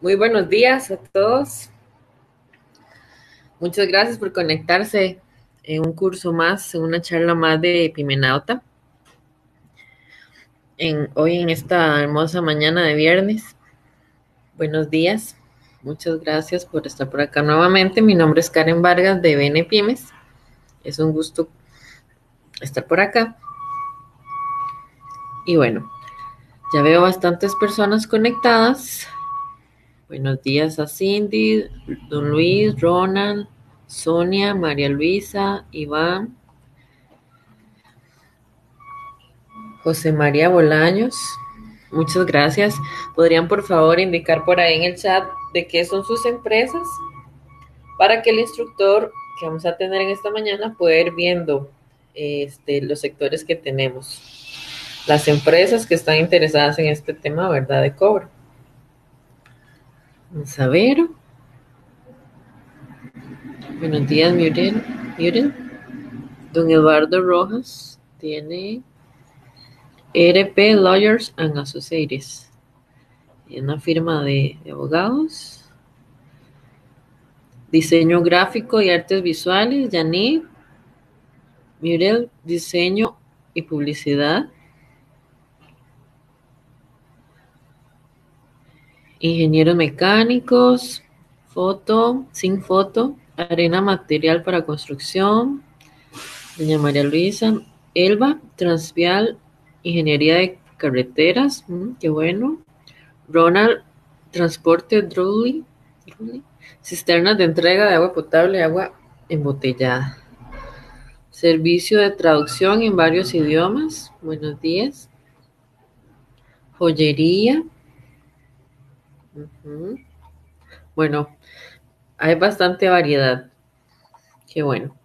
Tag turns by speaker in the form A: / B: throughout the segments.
A: Muy buenos días a todos. Muchas gracias por conectarse en un curso más, en una charla más de Pimenauta. Hoy en esta hermosa mañana de viernes. Buenos días. Muchas gracias por estar por acá nuevamente. Mi nombre es Karen Vargas de BN Pymes. Es un gusto estar por acá. Y bueno, ya veo bastantes personas conectadas. Buenos días a Cindy, Don Luis, Ronald, Sonia, María Luisa, Iván, José María Bolaños. Muchas gracias. ¿Podrían por favor indicar por ahí en el chat de qué son sus empresas para que el instructor que vamos a tener en esta mañana pueda ir viendo los sectores que tenemos? Las empresas que están interesadas en este tema, ¿verdad? De cobro. Vamos a ver. Buenos días, Muriel. Muriel. Don Eduardo Rojas tiene RP Lawyers and Associates. Es una firma de abogados. Diseño gráfico y artes visuales, Yaní. Muriel, diseño y publicidad. Ingenieros mecánicos, foto, sin foto, arena material para construcción. Doña María Luisa, Elba, Transvial, ingeniería de carreteras, qué bueno. Ronald, transporte Drully, cisternas de entrega de agua potable y agua embotellada. Servicio de traducción en varios idiomas. Buenos días. Joyería. Bueno, hay bastante variedad. Qué bueno.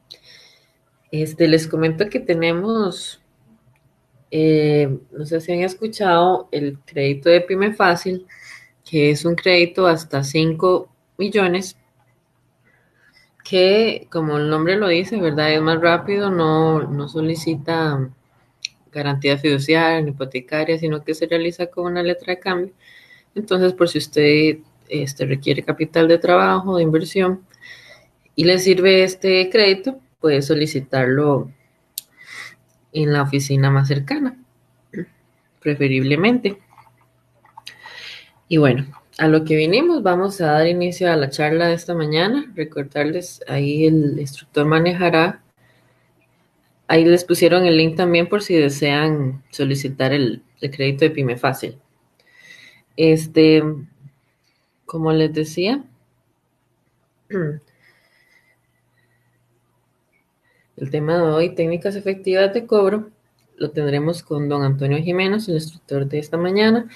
A: Les comento que tenemos, no sé si han escuchado el crédito de Pyme Fácil, que es un crédito hasta 5 millones, que como el nombre lo dice, ¿verdad? Es más rápido, no solicita garantía fiduciaria ni hipotecaria, sino que se realiza con una letra de cambio. Entonces, por si usted requiere capital de trabajo, de inversión, y le sirve este crédito, puede solicitarlo en la oficina más cercana, preferiblemente. Y bueno, a lo que vinimos, vamos a dar inicio a la charla de esta mañana. Recordarles, ahí el instructor manejará. Ahí les pusieron el link también por si desean solicitar el crédito de Pyme Fácil. Como les decía, el tema de hoy, técnicas efectivas de cobro, lo tendremos con don Antonio Jiménez, el instructor de esta mañana.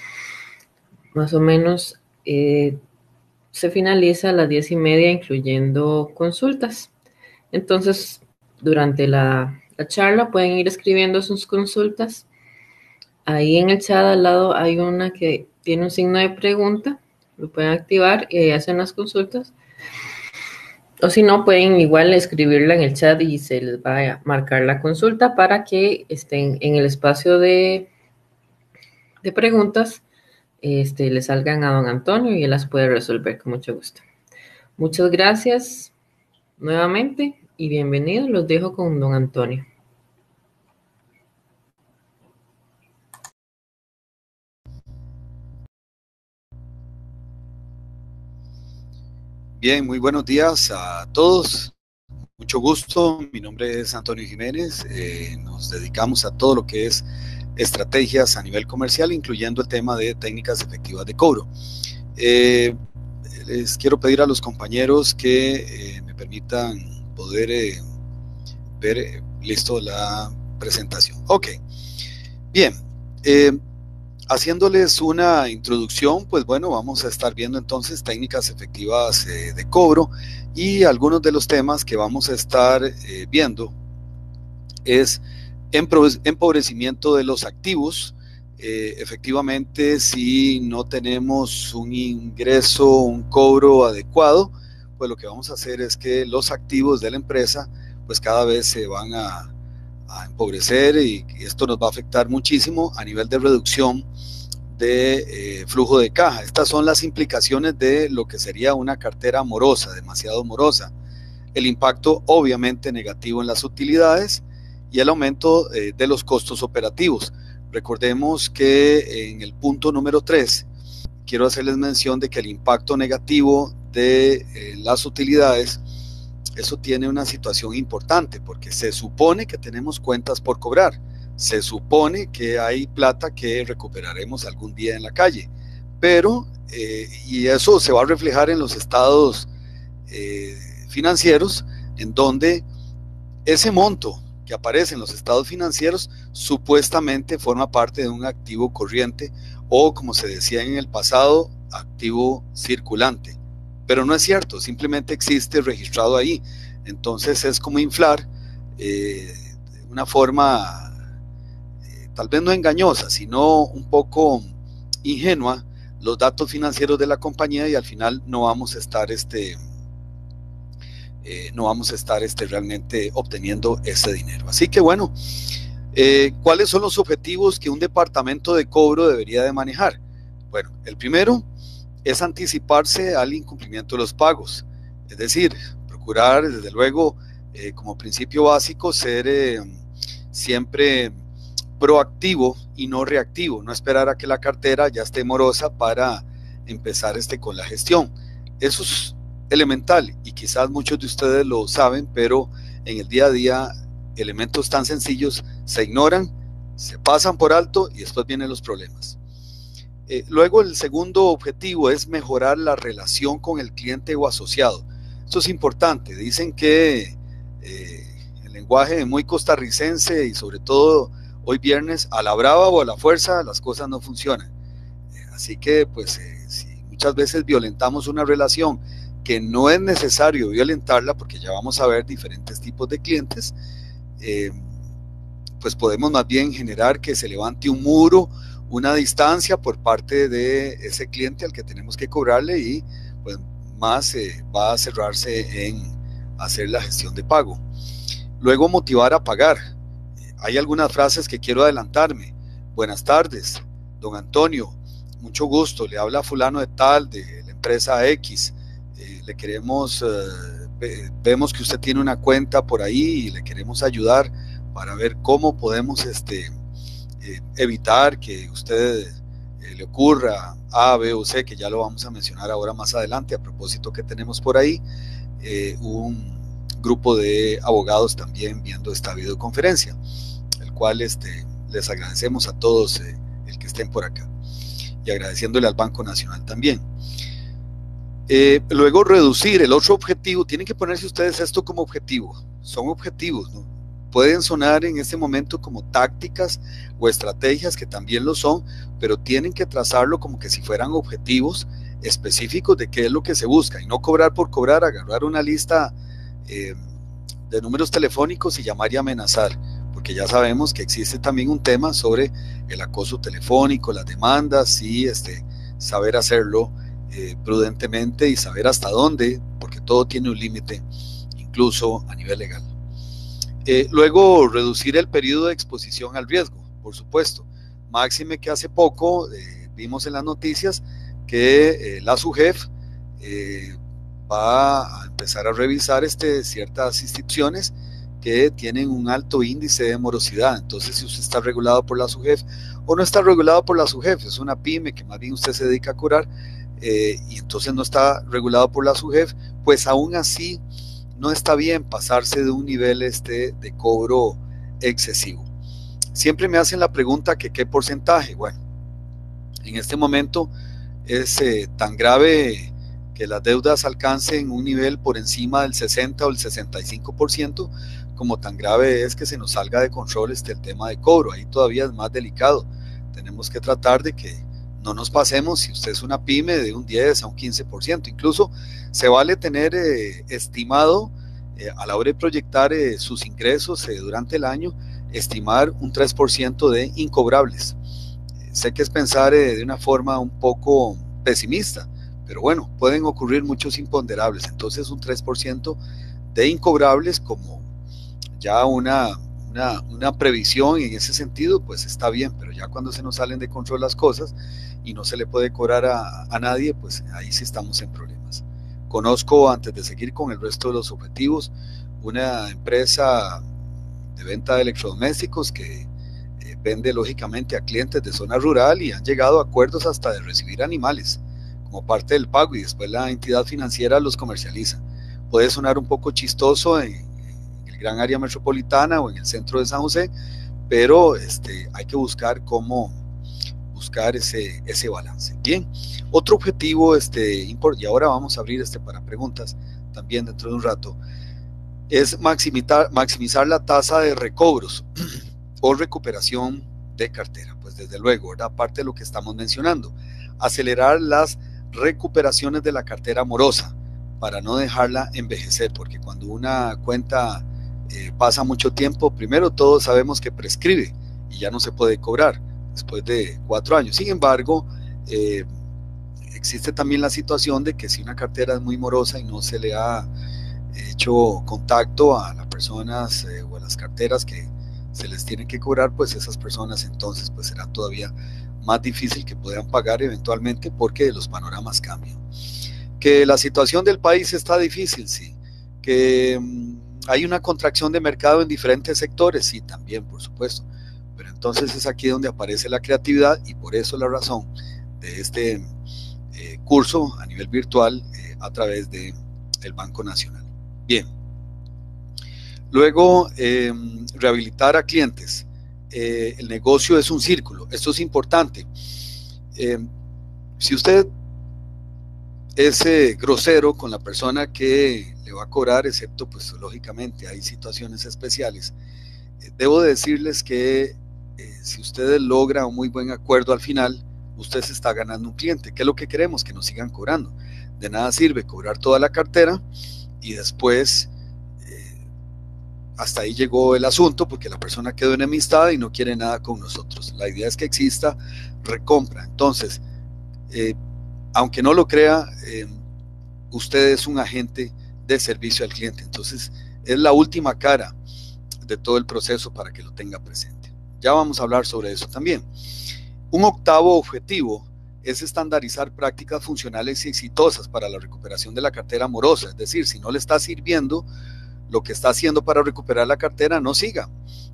A: Más o menos se finaliza a las 10:30, incluyendo consultas. Entonces, durante la charla pueden ir escribiendo sus consultas. Ahí en el chat al lado hay una que tiene un signo de pregunta, lo pueden activar y hacen las consultas. O si no, pueden igual escribirla en el chat y se les va a marcar la consulta para que estén en el espacio de preguntas, le salgan a don Antonio y él las puede resolver con mucho gusto. Muchas gracias nuevamente y bienvenidos. Los dejo con don Antonio.
B: Bien, muy buenos días a todos. Mucho gusto. Mi nombre es Antonio Jiménez. Nos dedicamos a todo lo que es estrategias a nivel comercial, incluyendo el tema de técnicas efectivas de cobro. Les quiero pedir a los compañeros que me permitan poder ver listo la presentación. Ok, bien. Haciéndoles una introducción, pues bueno, vamos a estar viendo entonces técnicas efectivas de cobro, y algunos de los temas que vamos a estar viendo es empobrecimiento de los activos. Efectivamente, si no tenemos un ingreso, un cobro adecuado, pues lo que vamos a hacer es que los activos de la empresa pues cada vez se van a empobrecer, y esto nos va a afectar muchísimo a nivel de reducción de flujo de caja. Estas son las implicaciones de lo que sería una cartera morosa, demasiado morosa. El impacto obviamente negativo en las utilidades y el aumento de los costos operativos. Recordemos que en el punto número 3 quiero hacerles mención de que el impacto negativo de las utilidades, eso tiene una situación importante porque se supone que tenemos cuentas por cobrar, se supone que hay plata que recuperaremos algún día en la calle, pero y eso se va a reflejar en los estados financieros, en donde ese monto que aparece en los estados financieros supuestamente forma parte de un activo corriente o, como se decía en el pasado, activo circulante, pero no es cierto, simplemente existe registrado ahí. Entonces es como inflar de una forma tal vez no engañosa, sino un poco ingenua los datos financieros de la compañía, y al final no vamos a estar realmente obteniendo ese dinero. Así que bueno, ¿cuáles son los objetivos que un departamento de cobro debería de manejar? Bueno, el primero es anticiparse al incumplimiento de los pagos, es decir, procurar desde luego como principio básico ser siempre proactivo y no reactivo, no esperar a que la cartera ya esté morosa para empezar con la gestión. Eso es elemental y quizás muchos de ustedes lo saben, pero en el día a día elementos tan sencillos se ignoran, se pasan por alto y después vienen los problemas. Luego el segundo objetivo es mejorar la relación con el cliente o asociado. Esto es importante. Dicen que el lenguaje muy costarricense y sobre todo hoy viernes, a la brava o a la fuerza las cosas no funcionan. Así que pues si muchas veces violentamos una relación que no es necesario violentarla, porque ya vamos a ver diferentes tipos de clientes, pues podemos más bien generar que se levante un muro, una distancia por parte de ese cliente al que tenemos que cobrarle, y pues más va a cerrarse en hacer la gestión de pago. Luego, motivar a pagar. Hay algunas frases que quiero adelantarme. Buenas tardes, don Antonio, mucho gusto, le habla fulano de tal, de la empresa X, le queremos, vemos que usted tiene una cuenta por ahí y le queremos ayudar para ver cómo podemos evitar que usted le ocurra A, B o C, que ya lo vamos a mencionar ahora más adelante, a propósito que tenemos por ahí un grupo de abogados también viendo esta videoconferencia, el cual les agradecemos a todos el que estén por acá, y agradeciéndole al Banco Nacional también. Luego, reducir. El otro objetivo, tienen que ponerse ustedes esto como objetivo, son objetivos, ¿no? Pueden sonar en este momento como tácticas o estrategias, que también lo son, pero tienen que trazarlo como que si fueran objetivos específicos de qué es lo que se busca, y no cobrar por cobrar, agarrar una lista de números telefónicos y llamar y amenazar, porque ya sabemos que existe también un tema sobre el acoso telefónico, las demandas, y saber hacerlo prudentemente y saber hasta dónde, porque todo tiene un límite, incluso a nivel legal. Luego, reducir el periodo de exposición al riesgo, por supuesto. Máxime que hace poco vimos en las noticias que la SUGEF va a empezar a revisar ciertas instituciones que tienen un alto índice de morosidad. Entonces, si usted está regulado por la SUGEF o no está regulado por la SUGEF, es una pyme que más bien usted se dedica a curar, y entonces no está regulado por la SUGEF, pues aún así no está bien pasarse de un nivel de cobro excesivo. Siempre me hacen la pregunta que qué porcentaje. Bueno, en este momento es tan grave que las deudas alcancen un nivel por encima del 60 o el 65%, como tan grave es que se nos salga de control el tema de cobro. Ahí todavía es más delicado. Tenemos que tratar de que no nos pasemos, si usted es una pyme, de un 10 a un 15%. Incluso se vale tener estimado, a la hora de proyectar sus ingresos durante el año, estimar un 3% de incobrables. Sé que es pensar de una forma un poco pesimista, pero bueno, pueden ocurrir muchos imponderables. Entonces un 3% de incobrables como ya una previsión en ese sentido, pues está bien, pero ya cuando se nos salen de control las cosas y no se le puede cobrar a nadie, pues ahí sí estamos en problemas. Conozco, antes de seguir con el resto de los objetivos, una empresa de venta de electrodomésticos que vende lógicamente a clientes de zona rural y han llegado a acuerdos hasta de recibir animales como parte del pago y después la entidad financiera los comercializa. Puede sonar un poco chistoso en el gran área metropolitana o en el centro de San José, pero hay que buscar cómo buscar ese balance. Bien, otro objetivo, y ahora vamos a abrir para preguntas también dentro de un rato, es maximizar la tasa de recobros o recuperación de cartera. Pues desde luego, ¿verdad? Aparte de lo que estamos mencionando, acelerar las recuperaciones de la cartera morosa para no dejarla envejecer, porque cuando una cuenta pasa mucho tiempo, primero todos sabemos que prescribe y ya no se puede cobrar después de 4 años. Sin embargo, existe también la situación de que si una cartera es muy morosa y no se le ha hecho contacto a las personas o a las carteras que se les tiene que cobrar, pues esas personas entonces pues será todavía más difícil que puedan pagar eventualmente porque los panoramas cambian. Que la situación del país está difícil, sí. Que hay una contracción de mercado en diferentes sectores, sí, también, por supuesto. Pero entonces es aquí donde aparece la creatividad y por eso la razón de este curso a nivel virtual a través del Banco Nacional. Bien. Luego, rehabilitar a clientes. El negocio es un círculo. Esto es importante. Si usted es grosero con la persona que le va a cobrar, excepto, pues lógicamente hay situaciones especiales, debo decirles que si ustedes logran un muy buen acuerdo al final, usted se está ganando un cliente. ¿Qué es lo que queremos? Que nos sigan cobrando. De nada sirve cobrar toda la cartera y después hasta ahí llegó el asunto porque la persona quedó enemistada y no quiere nada con nosotros. La idea es que exista recompra. Entonces, aunque no lo crea, usted es un agente de servicio al cliente. Entonces, es la última cara de todo el proceso para que lo tenga presente. Ya vamos a hablar sobre eso también. Un octavo objetivo es estandarizar prácticas funcionales y exitosas para la recuperación de la cartera morosa. Es decir, si no le está sirviendo lo que está haciendo para recuperar la cartera, no siga.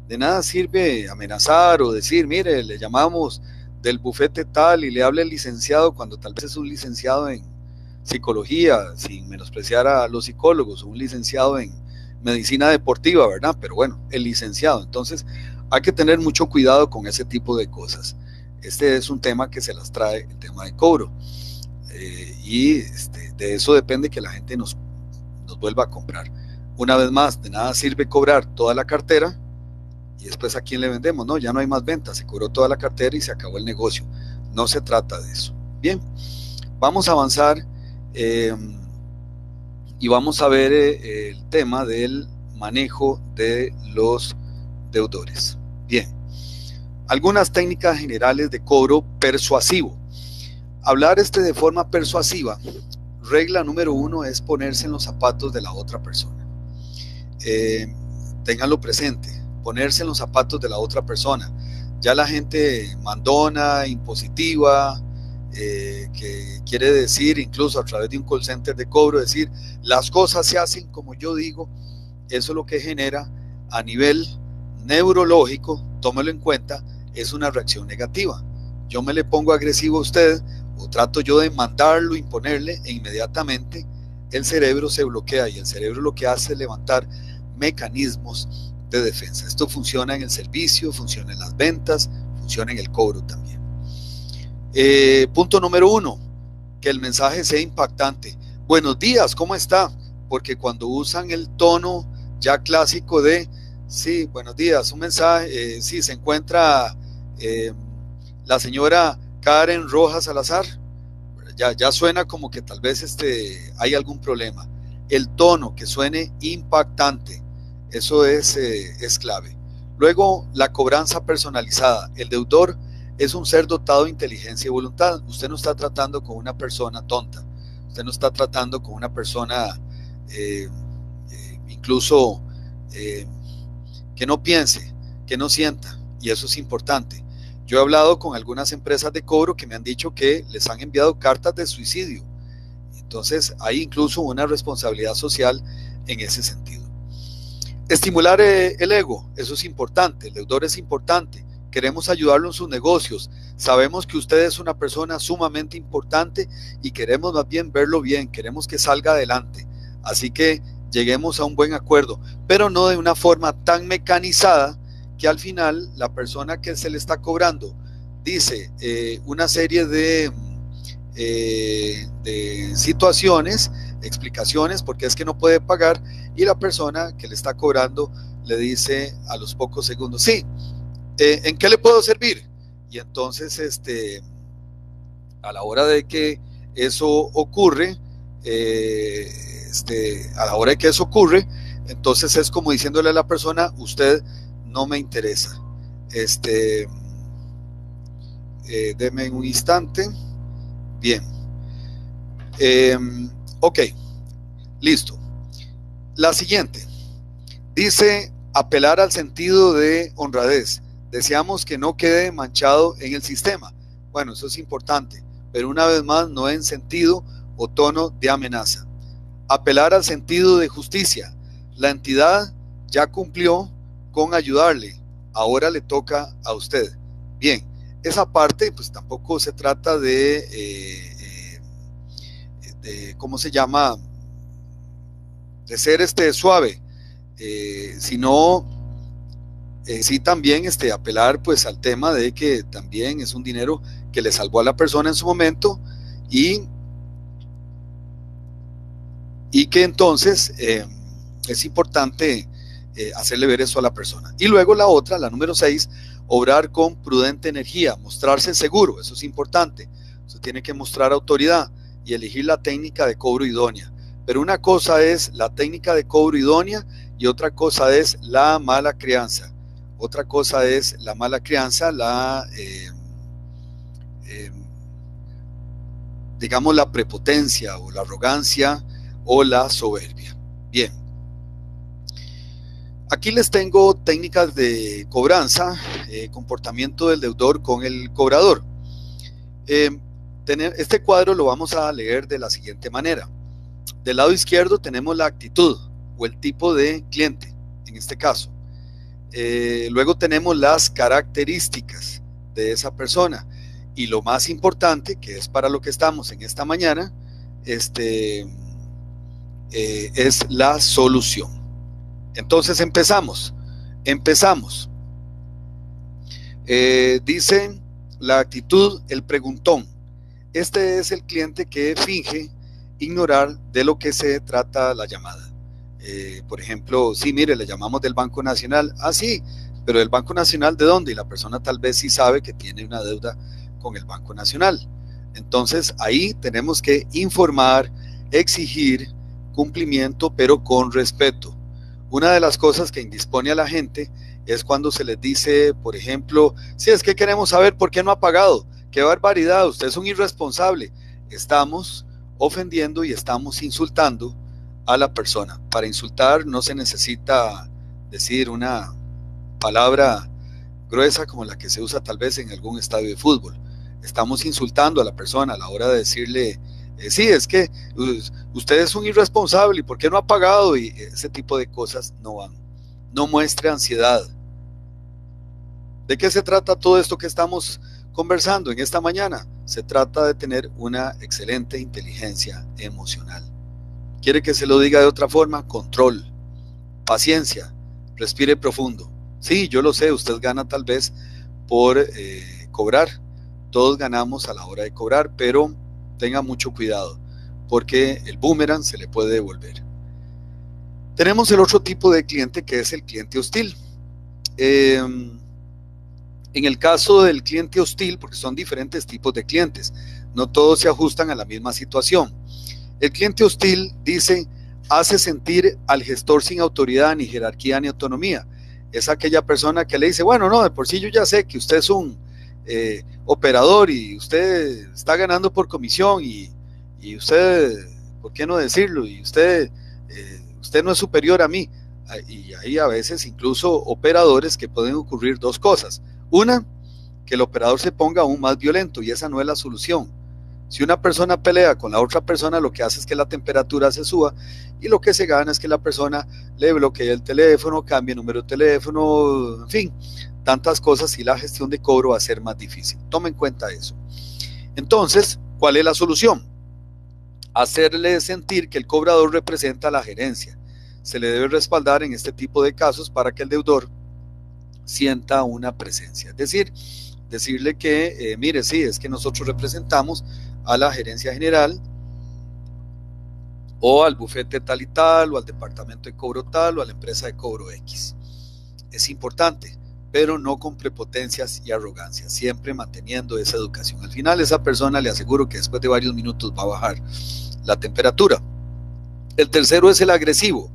B: De nada sirve amenazar o decir, mire, le llamamos del bufete tal y le habla el licenciado cuando tal vez es un licenciado en psicología, sin menospreciar a los psicólogos, o un licenciado en medicina deportiva, ¿verdad? Pero bueno, el licenciado. Entonces, hay que tener mucho cuidado con ese tipo de cosas. Este es un tema que se las trae el tema de cobro. Y de eso depende que la gente nos vuelva a comprar. Una vez más, de nada sirve cobrar toda la cartera y después a quién le vendemos. No, ya no hay más ventas, se cobró toda la cartera y se acabó el negocio. No se trata de eso. Bien, vamos a avanzar y vamos a ver el tema del manejo de los deudores. Bien, algunas técnicas generales de cobro persuasivo. Hablar de forma persuasiva. Regla número 1 es ponerse en los zapatos de la otra persona. Ténganlo presente, ponerse en los zapatos de la otra persona. Ya la gente mandona, impositiva, que quiere decir, incluso a través de un call center de cobro, decir, las cosas se hacen como yo digo, eso lo que genera a nivel neurológico, tómelo en cuenta, es una reacción negativa. Yo me le pongo agresivo a usted, o trato yo de mandarlo, imponerle, e inmediatamente el cerebro se bloquea y el cerebro lo que hace es levantar mecanismos de defensa. Esto funciona en el servicio, funciona en las ventas, funciona en el cobro también. Punto número 1, que el mensaje sea impactante. Buenos días, ¿cómo está? Porque cuando usan el tono ya clásico de, sí, buenos días, un mensaje, sí, se encuentra la señora Karen Rojas Salazar, ya suena como que tal vez hay algún problema. El tono, que suene impactante, eso es clave. Luego, la cobranza personalizada. El deudor es un ser dotado de inteligencia y voluntad. Usted no está tratando con una persona tonta. Usted no está tratando con una persona incluso que no piense, que no sienta. Y eso es importante. Yo he hablado con algunas empresas de cobro que me han dicho que les han enviado cartas de suicidio. Entonces hay incluso una responsabilidad social en ese sentido. Estimular el ego, eso es importante, el deudor es importante. Queremos ayudarlo en sus negocios. Sabemos que usted es una persona sumamente importante y queremos más bien verlo bien, queremos que salga adelante. Así que lleguemos a un buen acuerdo, pero no de una forma tan mecanizada que al final la persona que se le está cobrando dice una serie de situaciones, explicaciones, porque es que no puede pagar, y la persona que le está cobrando le dice a los pocos segundos, sí, ¿en qué le puedo servir? Y entonces a la hora de que eso ocurre, a la hora de que eso ocurre, entonces es como diciéndole a la persona, usted no me interesa. Deme un instante. Bien. Ok, listo. La siguiente. Dice apelar al sentido de honradez. Deseamos que no quede manchado en el sistema. Bueno, eso es importante, pero una vez más no en sentido o tono de amenaza. Apelar al sentido de justicia. La entidad ya cumplió con ayudarle, ahora le toca a usted. Bien, esa parte pues tampoco se trata de ¿cómo se llama? De ser suave, sino sí también apelar pues al tema de que también es un dinero que le salvó a la persona en su momento y que entonces es importante hacerle ver eso a la persona. Y luego la otra, la número 6, obrar con prudente energía, mostrarse seguro, eso es importante. Usted tiene que mostrar autoridad y elegir la técnica de cobro idónea. Pero una cosa es la técnica de cobro idónea y otra cosa es la mala crianza. Otra cosa es la mala crianza, digamos la prepotencia o la arrogancia o la soberbia. Bien. Aquí les tengo técnicas de cobranza, comportamiento del deudor con el cobrador. Este cuadro lo vamos a leer de la siguiente manera. Del lado izquierdo tenemos la actitud o el tipo de cliente, en este caso. Luego tenemos las características de esa persona. Y lo más importante, que es para lo que estamos en esta mañana, es la solución. Entonces empezamos. Dice la actitud, el preguntón. Este es el cliente que finge ignorar de lo que se trata la llamada. Por ejemplo, sí, mire, le llamamos del Banco Nacional. Ah, sí, pero ¿del Banco Nacional de dónde? Y la persona tal vez sí sabe que tiene una deuda con el Banco Nacional. Entonces ahí tenemos que informar, exigir cumplimiento, pero con respeto. Una de las cosas que indispone a la gente es cuando se les dice, por ejemplo, si es que queremos saber por qué no ha pagado, qué barbaridad, usted es un irresponsable. Estamos ofendiendo y estamos insultando a la persona. Para insultar no se necesita decir una palabra gruesa como la que se usa tal vez en algún estadio de fútbol. Estamos insultando a la persona a la hora de decirle, sí, es que usted es un irresponsable y ¿por qué no ha pagado? Y ese tipo de cosas no van. No muestre ansiedad. ¿De qué se trata todo esto que estamos conversando en esta mañana? Se trata de tener una excelente inteligencia emocional. ¿Quiere que se lo diga de otra forma? Control, paciencia, respire profundo. Sí, yo lo sé, usted gana tal vez por cobrar. Todos ganamos a la hora de cobrar, pero tenga mucho cuidado, porque el boomerang se le puede devolver. Tenemos el otro tipo de cliente que es el cliente hostil. En el caso del cliente hostil, porque son diferentes tipos de clientes, no todos se ajustan a la misma situación. El cliente hostil dice, hace sentir al gestor sin autoridad, ni jerarquía, ni autonomía. Es aquella persona que le dice, bueno, no, de por sí yo ya sé que usted es un operador y usted está ganando por comisión y usted, ¿por qué no decirlo? Y usted no es superior a mí. Y hay a veces incluso operadores que pueden ocurrir dos cosas. Una, que el operador se ponga aún más violento, y esa no es la solución. Si una persona pelea con la otra persona, lo que hace es que la temperatura se suba, y lo que se gana es que la persona le bloquee el teléfono, cambie el número de teléfono, en fin, tantas cosas, y la gestión de cobro va a ser más difícil. Tome en cuenta eso. Entonces, ¿cuál es la solución? Hacerle sentir que el cobrador representa a la gerencia. Se le debe respaldar en este tipo de casos para que el deudor sienta una presencia. Es decir, decirle que, mire, sí, es que nosotros representamos a la gerencia general o al bufete tal y tal, o al departamento de cobro tal, o a la empresa de cobro X. Es importante, pero no con prepotencias y arrogancia, siempre manteniendo esa educación. Al final, esa persona, le aseguro que después de varios minutos va a bajar la temperatura. El tercero es el agresivo.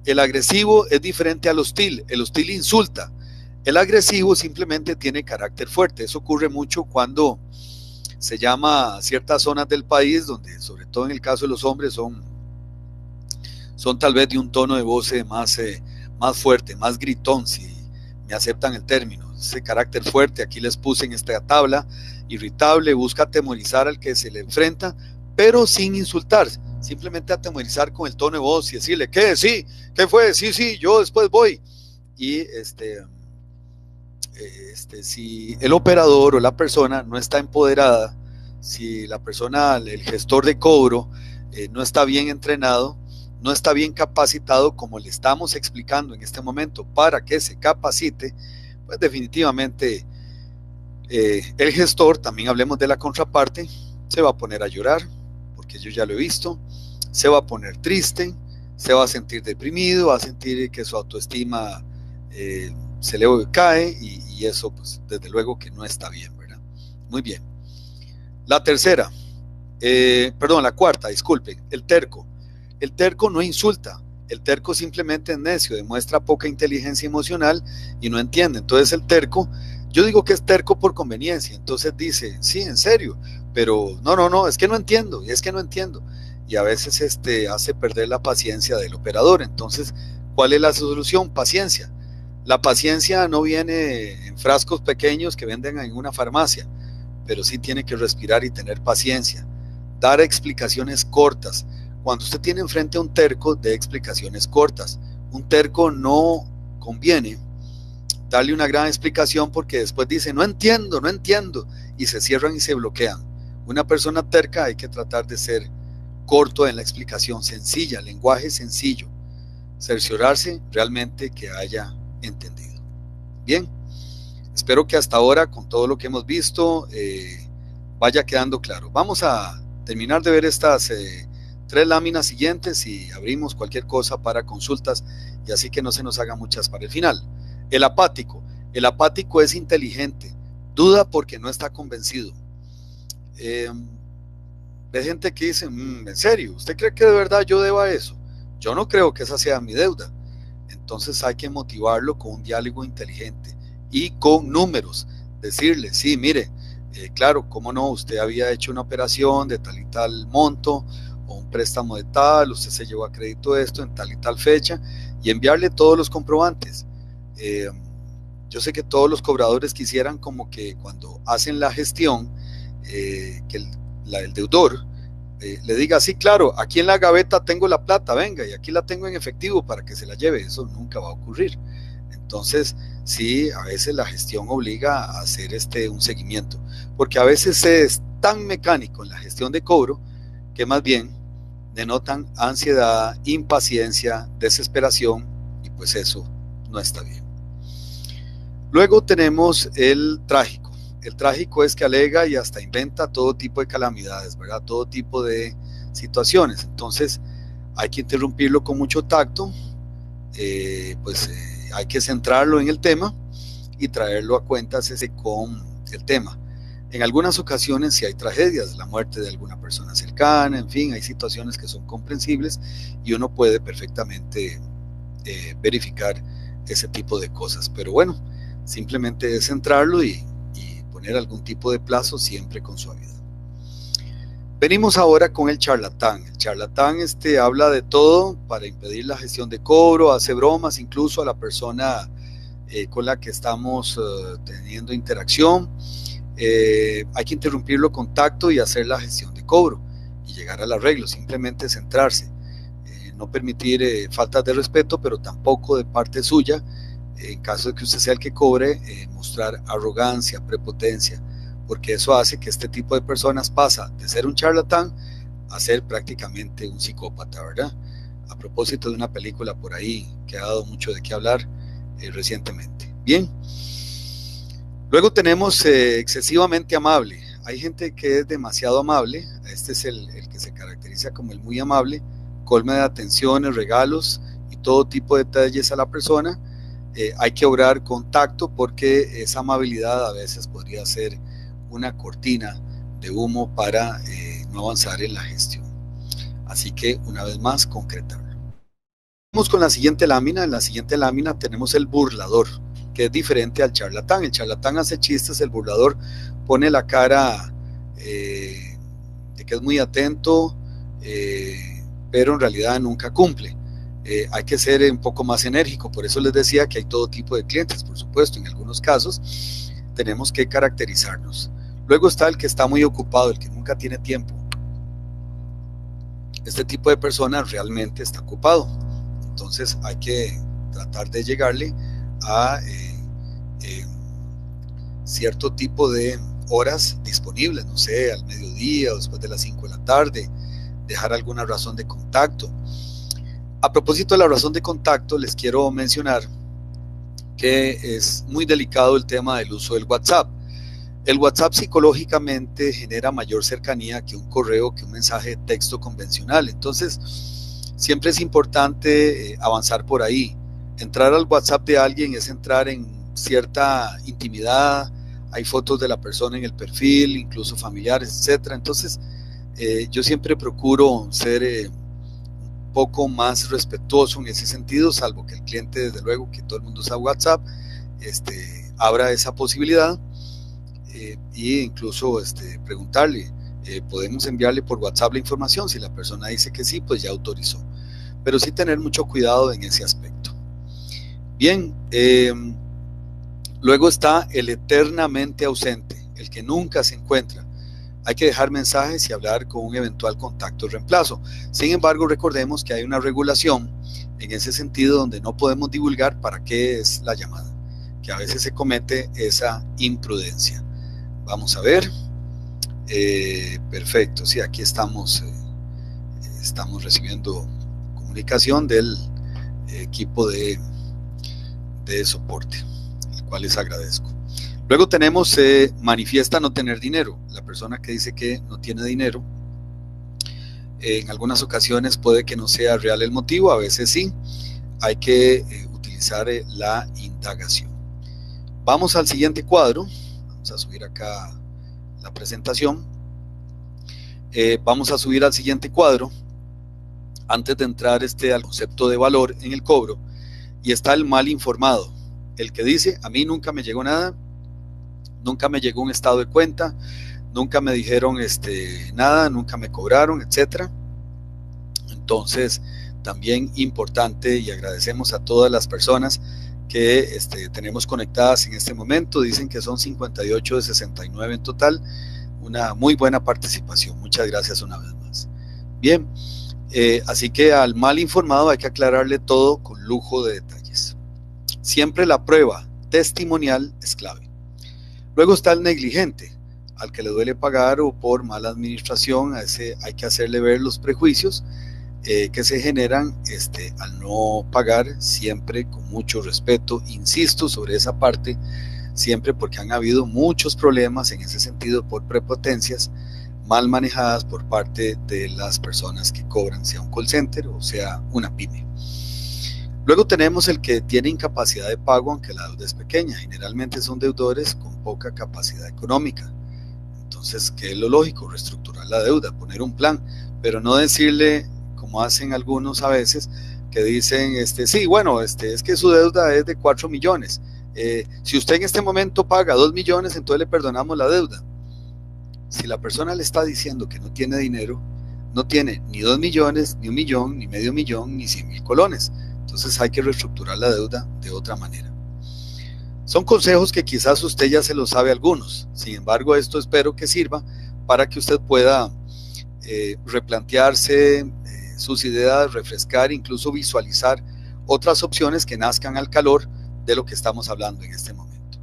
B: El agresivo es diferente al hostil. El hostil insulta. El agresivo simplemente tiene carácter fuerte. Eso ocurre mucho cuando se llama a ciertas zonas del país donde, sobre todo en el caso de los hombres, son tal vez de un tono de voz más fuerte, más gritón, si me aceptan el término. Ese carácter fuerte, aquí les puse en esta tabla, irritable, busca atemorizar al que se le enfrenta, pero sin insultar, simplemente atemorizar con el tono de voz y decirle, ¿qué? Sí, ¿qué fue? Sí, yo después voy. Y si el operador o la persona no está empoderada, si la persona, el gestor de cobro, no está bien entrenado, no está bien capacitado, como le estamos explicando en este momento, para que se capacite, pues definitivamente el gestor, también hablemos de la contraparte, se va a poner a llorar, porque yo ya lo he visto, se va a poner triste, se va a sentir deprimido, va a sentir que su autoestima se le cae, y eso pues desde luego que no está bien, ¿verdad? Muy bien. La tercera, la cuarta, disculpen, el terco. El terco no insulta, el terco simplemente es necio, demuestra poca inteligencia emocional y no entiende. Entonces el terco, yo digo que es terco por conveniencia, entonces dice, sí, en serio, pero no, es que no entiendo, y a veces hace perder la paciencia del operador. Entonces, ¿cuál es la solución? Paciencia. La paciencia no viene en frascos pequeños que venden en una farmacia, pero sí tiene que respirar y tener paciencia, dar explicaciones cortas. Cuando usted tiene enfrente a un terco, dé explicaciones cortas. Un terco no conviene darle una gran explicación, porque después dice, no entiendo, y se cierran y se bloquean. Una persona terca hay que tratar de ser corto en la explicación, sencilla, lenguaje sencillo, cerciorarse realmente que haya entendido. Bien, espero que hasta ahora, con todo lo que hemos visto, vaya quedando claro. Vamos a terminar de ver estas 3 láminas siguientes y abrimos cualquier cosa para consultas, y así que no se nos haga muchas para el final. El apático es inteligente, duda porque no está convencido. Ve gente que dice, ¿en serio? ¿Usted cree que de verdad yo deba eso? Yo no creo que esa sea mi deuda. Entonces hay que motivarlo con un diálogo inteligente y con números. Decirle, sí, mire, claro, cómo no, usted había hecho una operación de tal y tal monto, o un préstamo de tal, usted se llevó a crédito esto en tal y tal fecha, y enviarle todos los comprobantes. Yo sé que todos los cobradores quisieran como que cuando hacen la gestión, que el deudor le diga, sí, claro, aquí en la gaveta tengo la plata, venga, y aquí la tengo en efectivo para que se la lleve. Eso nunca va a ocurrir. Entonces, sí, a veces la gestión obliga a hacer un seguimiento, porque a veces es tan mecánico en la gestión de cobro que más bien denotan ansiedad, impaciencia, desesperación, y pues eso no está bien. Luego tenemos el trágico. El trágico es que alega y hasta inventa todo tipo de calamidades, ¿verdad? Todo tipo de situaciones. Entonces hay que interrumpirlo con mucho tacto, hay que centrarlo en el tema y traerlo a cuentas con el tema. En algunas ocasiones sí hay tragedias, la muerte de alguna persona cercana, en fin, hay situaciones que son comprensibles y uno puede perfectamente verificar ese tipo de cosas. Pero bueno, simplemente es centrarlo y poner algún tipo de plazo, siempre con suavidad. Venimos ahora con el charlatán. El charlatán habla de todo para impedir la gestión de cobro, hace bromas incluso a la persona con la que estamos teniendo interacción. Hay que interrumpir el contacto y hacer la gestión de cobro y llegar al arreglo, simplemente centrarse, no permitir faltas de respeto, pero tampoco de parte suya, en caso de que usted sea el que cobre, mostrar arrogancia, prepotencia, porque eso hace que este tipo de personas pasa de ser un charlatán a ser prácticamente un psicópata, ¿verdad? A propósito de una película por ahí que ha dado mucho de qué hablar recientemente. Bien. Luego tenemos excesivamente amable. Hay gente que es demasiado amable. Este es el que se caracteriza como el muy amable, colma de atenciones, regalos y todo tipo de detalles a la persona. Hay que obrar con tacto porque esa amabilidad a veces podría ser una cortina de humo para no avanzar en la gestión. Así que una vez más, concretarlo. Vamos con la siguiente lámina. En la siguiente lámina tenemos el burlador, que es diferente al charlatán. El charlatán hace chistes, el burlador pone la cara de que es muy atento, pero en realidad nunca cumple. Hay que ser un poco más enérgico, por eso les decía que hay todo tipo de clientes, por supuesto, en algunos casos tenemos que caracterizarnos. Luego está el que está muy ocupado, el que nunca tiene tiempo. Este tipo de persona realmente está ocupado, entonces hay que tratar de llegarle a cierto tipo de horas disponibles, no sé, al mediodía o después de las 5 de la tarde, dejar alguna razón de contacto. A propósito de la razón de contacto, les quiero mencionar que es muy delicado el tema del uso del WhatsApp. El WhatsApp psicológicamente genera mayor cercanía que un correo, que un mensaje de texto convencional. Entonces, siempre es importante avanzar por ahí. Entrar al WhatsApp de alguien es entrar en cierta intimidad, hay fotos de la persona en el perfil, incluso familiares, etc. Entonces, yo siempre procuro ser un poco más respetuoso en ese sentido, salvo que el cliente, desde luego, que todo el mundo usa WhatsApp, abra esa posibilidad e incluso preguntarle, podemos enviarle por WhatsApp la información. Si la persona dice que sí, pues ya autorizó, pero sí tener mucho cuidado en ese aspecto. Bien, luego está el eternamente ausente, el que nunca se encuentra. Hay que dejar mensajes y hablar con un eventual contacto de reemplazo. Sin embargo, recordemos que hay una regulación en ese sentido donde no podemos divulgar para qué es la llamada, que a veces se comete esa imprudencia. Vamos a ver. Perfecto, sí, aquí estamos recibiendo comunicación del equipo de soporte, el cual les agradezco. Luego tenemos manifiesta no tener dinero, la persona que dice que no tiene dinero. En algunas ocasiones puede que no sea real el motivo, a veces sí. Hay que utilizar la indagación. Vamos al siguiente cuadro. Vamos a subir acá la presentación. Vamos a subir al siguiente cuadro antes de entrar al concepto de valor en el cobro. Y está el mal informado, el que dice: a mí nunca me llegó nada, nunca me llegó un estado de cuenta, nunca me dijeron nada, nunca me cobraron, etcétera. Entonces, también importante, y agradecemos a todas las personas que tenemos conectadas en este momento. Dicen que son 58 de 69 en total, una muy buena participación. Muchas gracias una vez más. Bien, así que al mal informado hay que aclararle todo con lujo de detalles. Siempre la prueba testimonial es clave. Luego está el negligente, al que le duele pagar o por mala administración. A ese hay que hacerle ver los prejuicios que se generan al no pagar, siempre con mucho respeto. Insisto sobre esa parte siempre, porque han habido muchos problemas en ese sentido por prepotencias mal manejadas por parte de las personas que cobran, sea un call center o sea una pyme. Luego tenemos el que tiene incapacidad de pago aunque la deuda es pequeña. Generalmente son deudores con poca capacidad económica. Entonces, ¿qué es lo lógico? Reestructurar la deuda, poner un plan, pero no decirle, como hacen algunos a veces, que dicen, sí, bueno, es que su deuda es de 4 millones. Si usted en este momento paga 2 millones, entonces le perdonamos la deuda. Si la persona le está diciendo que no tiene dinero, no tiene ni 2 millones, ni 1 millón, ni medio millón, ni 100,000 colones. Entonces hay que reestructurar la deuda de otra manera. Son consejos que quizás usted ya se los sabe algunos, sin embargo esto espero que sirva para que usted pueda replantearse sus ideas, refrescar, incluso visualizar otras opciones que nazcan al calor de lo que estamos hablando en este momento.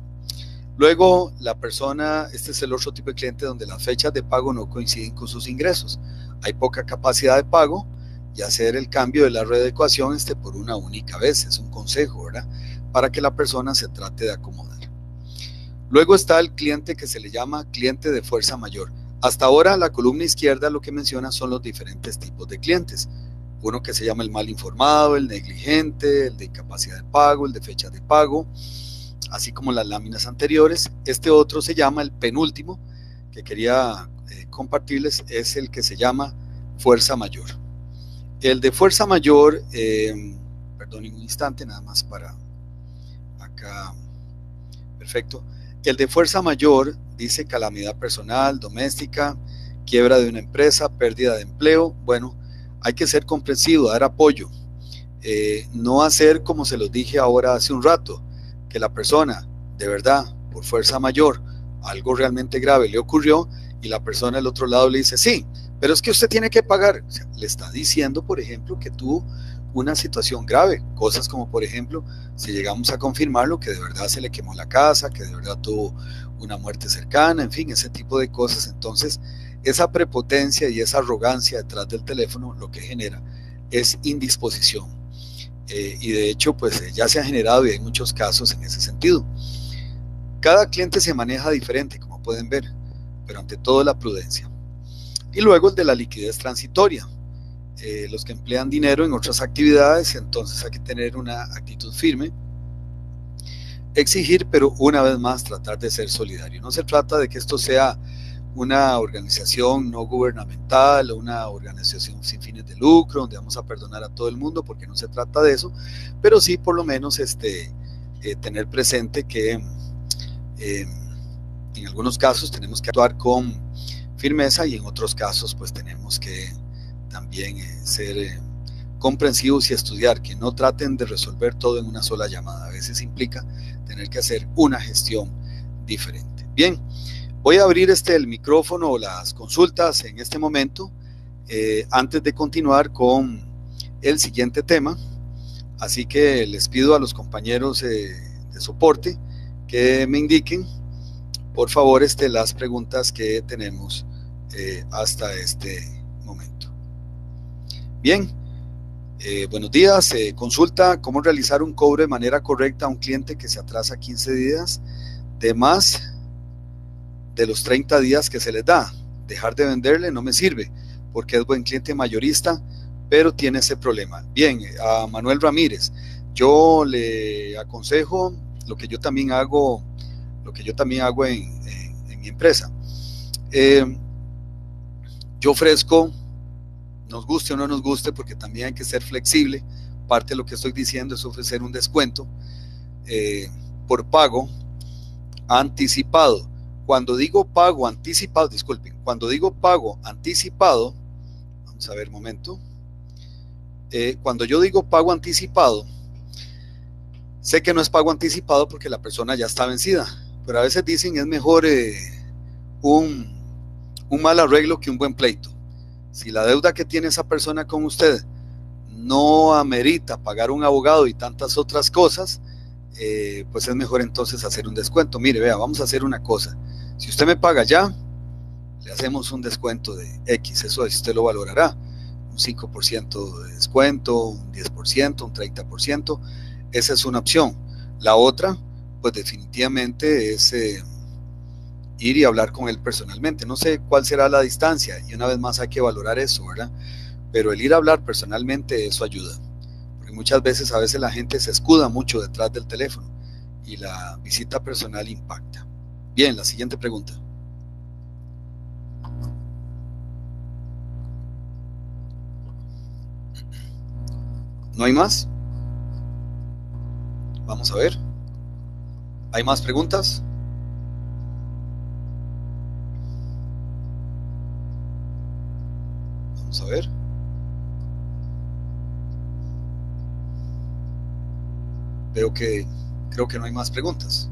B: Luego, la persona, este es el otro tipo de cliente donde las fechas de pago no coinciden con sus ingresos. Hay poca capacidad de pago y hacer el cambio de la readecuación por una única vez, es un consejo, ¿verdad? Para que la persona se trate de acomodar. Luego está el cliente que se le llama cliente de fuerza mayor. Hasta ahora la columna izquierda lo que menciona son los diferentes tipos de clientes. Uno que se llama el mal informado, el negligente, el de incapacidad de pago, el de fecha de pago, así como las láminas anteriores. Este otro se llama el penúltimo, que quería compartirles, es el que se llama fuerza mayor. El de fuerza mayor, perdonen un instante, nada más para acá, perfecto. El de fuerza mayor dice calamidad personal, doméstica, quiebra de una empresa, pérdida de empleo. Bueno, hay que ser comprensivo, dar apoyo, no hacer como se los dije ahora hace un rato, que la persona de verdad, por fuerza mayor, algo realmente grave le ocurrió y la persona del otro lado le dice, sí, pero es que usted tiene que pagar. O sea, le está diciendo, por ejemplo, que tuvo una situación grave, cosas como, por ejemplo, si llegamos a confirmarlo, que de verdad se le quemó la casa, que de verdad tuvo una muerte cercana, en fin, ese tipo de cosas. Entonces, esa prepotencia y esa arrogancia detrás del teléfono lo que genera es indisposición. Y de hecho, pues ya se ha generado y hay muchos casos en ese sentido. Cada cliente se maneja diferente, como pueden ver, pero ante todo la prudencia. Y luego el de la liquidez transitoria. Los que emplean dinero en otras actividades, entonces hay que tener una actitud firme, exigir, pero una vez más tratar de ser solidario. No se trata de que esto sea una organización no gubernamental o una organización sin fines de lucro donde vamos a perdonar a todo el mundo, porque no se trata de eso, pero sí por lo menos tener presente que en algunos casos tenemos que actuar con firmeza y en otros casos pues tenemos que también ser comprensivos y estudiar, que no traten de resolver todo en una sola llamada. A veces implica tener que hacer una gestión diferente. Bien, voy a abrir el micrófono o las consultas en este momento, antes de continuar con el siguiente tema. Así que les pido a los compañeros de soporte que me indiquen, por favor, las preguntas que tenemos hasta este momento. Bien, buenos días. Consulta cómo realizar un cobro de manera correcta a un cliente que se atrasa 15 días de más de los 30 días que se les da. Dejar de venderle no me sirve porque es buen cliente mayorista, pero tiene ese problema. Bien, a Manuel Ramírez, yo le aconsejo lo que yo también hago en mi empresa. Yo ofrezco, nos guste o no nos guste, porque también hay que ser flexible. Parte de lo que estoy diciendo es ofrecer un descuento por pago anticipado. Cuando digo pago anticipado, disculpen, cuando digo pago anticipado, vamos a ver un momento, cuando yo digo pago anticipado, sé que no es pago anticipado porque la persona ya está vencida, pero a veces dicen es mejor un mal arreglo que un buen pleito. Si la deuda que tiene esa persona con usted no amerita pagar un abogado y tantas otras cosas, pues es mejor entonces hacer un descuento. Mire, vea, vamos a hacer una cosa. Si usted me paga ya, le hacemos un descuento de X, eso usted lo valorará. Un 5% de descuento, un 10%, un 30%. Esa es una opción. La otra, pues definitivamente es ir y hablar con él personalmente. No sé cuál será la distancia y una vez más hay que valorar eso, ¿verdad? Pero el ir a hablar personalmente, eso ayuda. Porque muchas veces, a veces la gente se escuda mucho detrás del teléfono y la visita personal impacta. Bien, la siguiente pregunta. ¿No hay más? Vamos a ver. ¿Hay más preguntas? Vamos a ver. Creo que no hay más preguntas.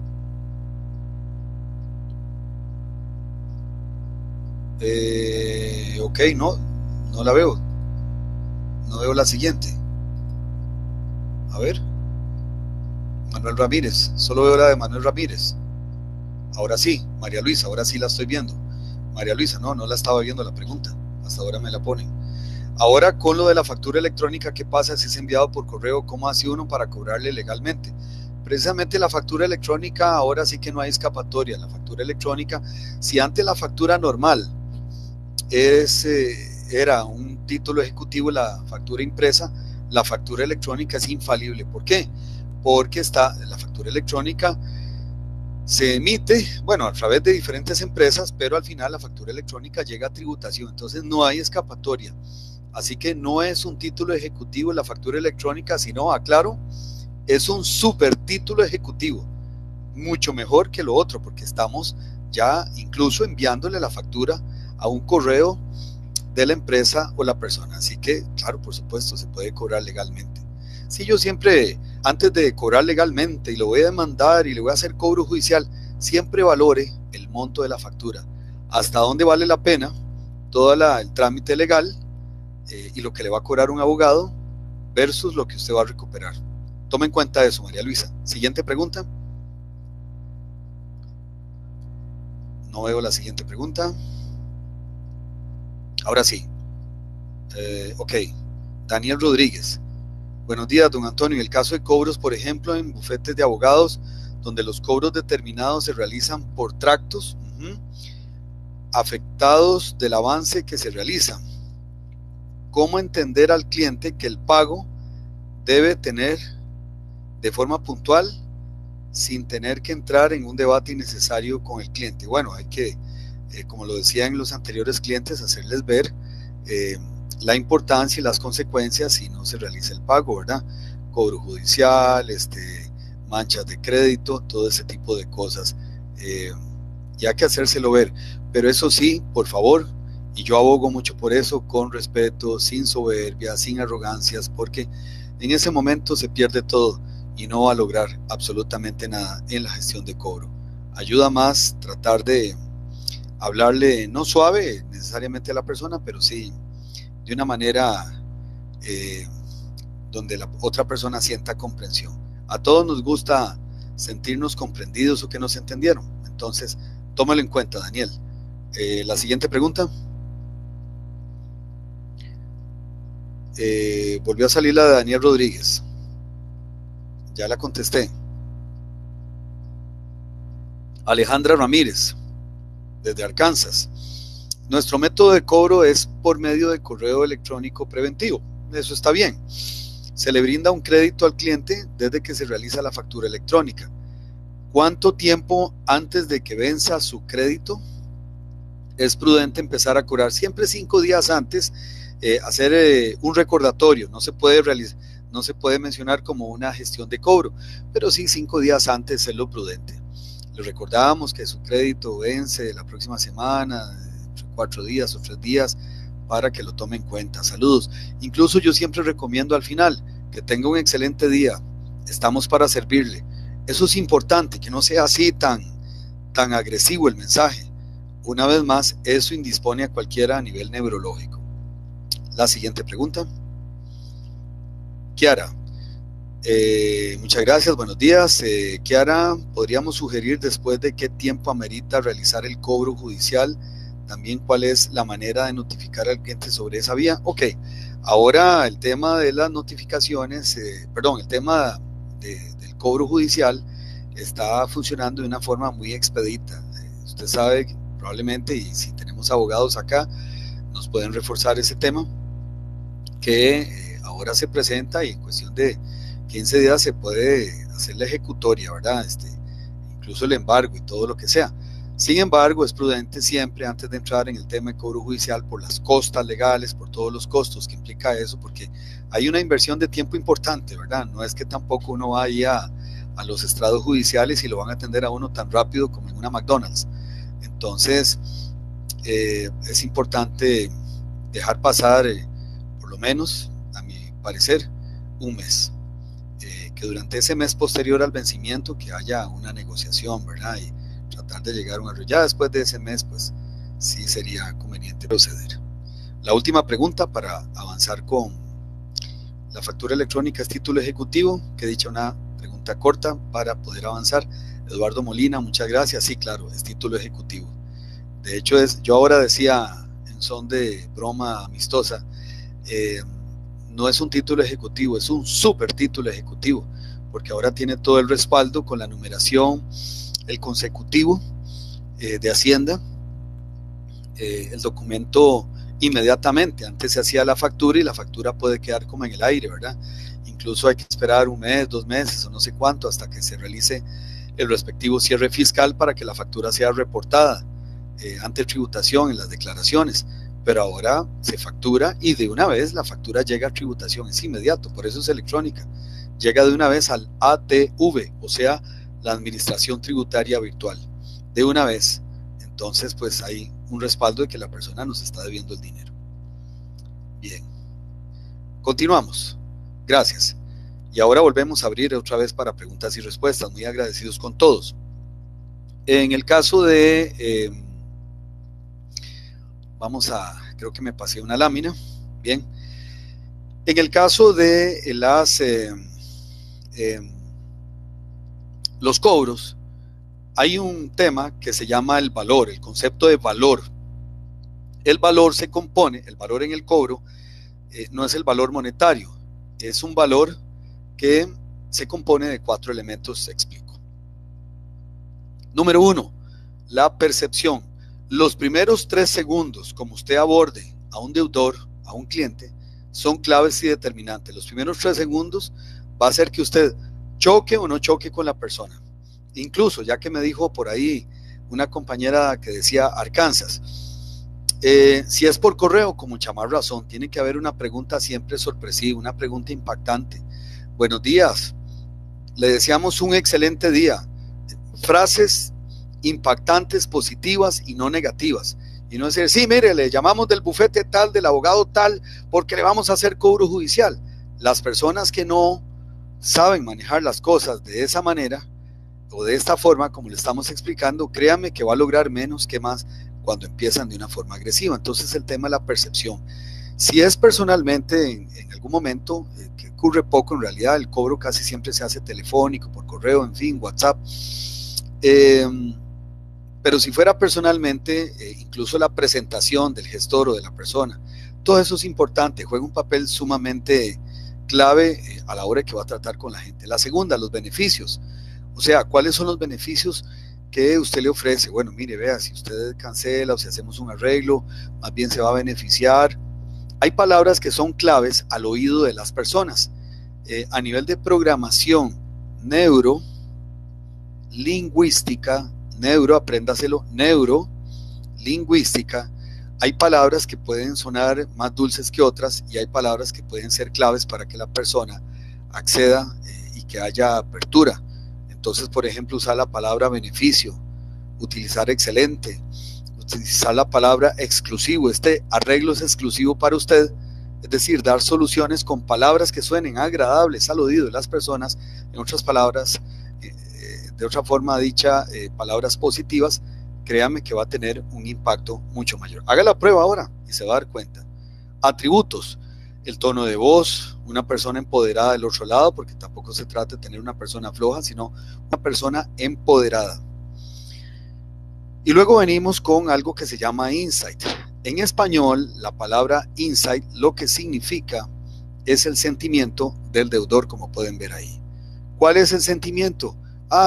B: Ok, no la veo. No veo la siguiente. A ver. Manuel Ramírez. Solo veo la de Manuel Ramírez. Ahora sí, María Luisa, ahora sí la estoy viendo. María Luisa, no la estaba viendo la pregunta. Hasta ahora me la ponen. Ahora con lo de la factura electrónica, ¿qué pasa si es enviado por correo? ¿Cómo hace uno para cobrarle legalmente? Precisamente la factura electrónica, ahora sí que no hay escapatoria. La factura electrónica, si antes la factura normal era un título ejecutivo, la factura impresa, la factura electrónica es infalible. ¿Por qué? Porque la factura electrónica se emite, bueno, a través de diferentes empresas, pero al final la factura electrónica llega a tributación, entonces no hay escapatoria. Así que no es un título ejecutivo la factura electrónica, sino, aclaro, es un super título ejecutivo, mucho mejor que lo otro, porque estamos ya incluso enviándole la factura a un correo de la empresa o la persona. Así que, claro, por supuesto, se puede cobrar legalmente. Si yo siempre, antes de cobrar legalmente y lo voy a demandar y le voy a hacer cobro judicial, siempre valore el monto de la factura, hasta dónde vale la pena todo el trámite legal y lo que le va a cobrar un abogado versus lo que usted va a recuperar. Tome en cuenta eso, María Luisa. Siguiente pregunta. No veo la siguiente pregunta. Ahora sí. Ok. Daniel Rodríguez. Buenos días, don Antonio. En el caso de cobros, por ejemplo, en bufetes de abogados, donde los cobros determinados se realizan por tractos, afectados del avance que se realiza. ¿Cómo entender al cliente que el pago debe tener de forma puntual sin tener que entrar en un debate innecesario con el cliente? Bueno, hay que, como lo decían los anteriores clientes, hacerles ver la importancia y las consecuencias si no se realiza el pago, ¿verdad? Cobro judicial, manchas de crédito, todo ese tipo de cosas. Y hay que hacérselo ver. Pero eso sí, por favor, y yo abogo mucho por eso, con respeto, sin soberbia, sin arrogancias, porque en ese momento se pierde todo y no va a lograr absolutamente nada en la gestión de cobro. Ayuda más tratar de hablarle, no suave necesariamente a la persona, pero sí de una manera donde la otra persona sienta comprensión. A todos nos gusta sentirnos comprendidos o que nos entendieron. Entonces, tómalo en cuenta, Daniel. La siguiente pregunta. Volvió a salir la de Daniel Rodríguez. Ya la contesté. Alejandra Ramírez, desde Arkansas. Nuestro método de cobro es por medio de correo electrónico preventivo. Eso está bien. Se le brinda un crédito al cliente desde que se realiza la factura electrónica. ¿Cuánto tiempo antes de que venza su crédito es prudente empezar a cobrar? Siempre 5 días antes, hacer un recordatorio. No se puede mencionar como una gestión de cobro, pero sí 5 días antes es lo prudente. Le recordamos que su crédito vence la próxima semana, 4 días o 3 días, para que lo tome en cuenta. Saludos. Incluso yo siempre recomiendo al final que tenga un excelente día. Estamos para servirle. Eso es importante, que no sea así tan agresivo el mensaje. Una vez más, eso indispone a cualquiera a nivel neurológico. La siguiente pregunta. Kiara. Muchas gracias, buenos días. Kiara, ¿podríamos sugerir después de qué tiempo amerita realizar el cobro judicial? También cuál es la manera de notificar al cliente sobre esa vía. Ok, ahora el tema de las notificaciones, el tema del cobro judicial está funcionando de una forma muy expedita. Usted sabe probablemente, y si tenemos abogados acá, nos pueden reforzar ese tema, que ahora se presenta y en cuestión de 15 días se puede hacer la ejecutoria, ¿verdad? Incluso el embargo y todo lo que sea. Sin embargo, es prudente siempre antes de entrar en el tema de cobro judicial por las costas legales, por todos los costos que implica eso, porque hay una inversión de tiempo importante, ¿verdad? No es que tampoco uno vaya a los estrados judiciales y lo van a atender a uno tan rápido como en una McDonald's. Entonces, es importante dejar pasar, por lo menos, a mi parecer, un mes. Que durante ese mes posterior al vencimiento que haya una negociación, ¿verdad? Y tratar de llegar a un arreglo. Ya después de ese mes, pues sí sería como gente proceder. La última pregunta para avanzar con la factura electrónica es título ejecutivo, que he dicho una pregunta corta para poder avanzar. Eduardo Molina, muchas gracias. Sí, claro, es título ejecutivo. De hecho, yo ahora decía en son de broma amistosa, no es un título ejecutivo, es un super título ejecutivo, porque ahora tiene todo el respaldo con la numeración, el consecutivo de Hacienda, el documento inmediatamente. Antes se hacía la factura y la factura puede quedar como en el aire, ¿verdad? Incluso hay que esperar 1 mes, 2 meses o no sé cuánto hasta que se realice el respectivo cierre fiscal para que la factura sea reportada ante tributación en las declaraciones. Pero ahora se factura y de una vez la factura llega a tributación, es inmediato, por eso es electrónica. Llega de una vez al ATV, o sea, la Administración Tributaria Virtual, de una vez. Entonces, pues hay un respaldo de que la persona nos está debiendo el dinero. Bien, continuamos. Gracias. Y ahora volvemos a abrir otra vez para preguntas y respuestas. Muy agradecidos con todos. En el caso de... creo que me pasé una lámina. Bien. En el caso de los cobros, hay un tema que se llama el valor, el concepto de valor. El valor se compone, el valor en el cobro, no es el valor monetario, es un valor que se compone de 4 elementos, explico. Número 1, la percepción. Los primeros 3 segundos, como usted aborde a un deudor, a un cliente, son claves y determinantes. Los primeros 3 segundos va a hacer que usted choque o no choque con la persona. Incluso, ya que me dijo por ahí una compañera que decía Arkansas, si es por correo, con mucha más razón, tiene que haber una pregunta siempre sorpresiva, una pregunta impactante. Buenos días, le deseamos un excelente día. Frases impactantes, positivas y no negativas. Y no decir, sí, mire, le llamamos del bufete tal, del abogado tal, porque le vamos a hacer cobro judicial. Las personas que no saben manejar las cosas de esa manera o de esta forma, como le estamos explicando, créanme que va a lograr menos que más cuando empiezan de una forma agresiva. Entonces el tema es la percepción. Si es personalmente en algún momento, que ocurre poco en realidad, el cobro casi siempre se hace telefónico, por correo, en fin, WhatsApp. Pero si fuera personalmente, incluso la presentación del gestor o de la persona, todo eso es importante, juega un papel sumamente clave a la hora que va a tratar con la gente. La segunda, los beneficios. O sea, ¿cuáles son los beneficios que usted le ofrece? Bueno, mire, vea, si usted cancela o si hacemos un arreglo, más bien se va a beneficiar. Hay palabras que son claves al oído de las personas. A nivel de programación neurolingüística, apréndaselo, neurolingüística, hay palabras que pueden sonar más dulces que otras y hay palabras que pueden ser claves para que la persona acceda y que haya apertura. Entonces, por ejemplo, usar la palabra beneficio, utilizar excelente, utilizar la palabra exclusivo. Este arreglo es exclusivo para usted, es decir, dar soluciones con palabras que suenen agradables al oído de las personas. En otras palabras, de otra forma dicha, palabras positivas, créame que va a tener un impacto mucho mayor. Haga la prueba ahora y se va a dar cuenta. Atributos, el tono de voz, una persona empoderada del otro lado, porque tampoco se trata de tener una persona floja, sino una persona empoderada. Y luego venimos con algo que se llama insight. En español, la palabra insight lo que significa es el sentimiento del deudor, como pueden ver ahí. ¿Cuál es el sentimiento?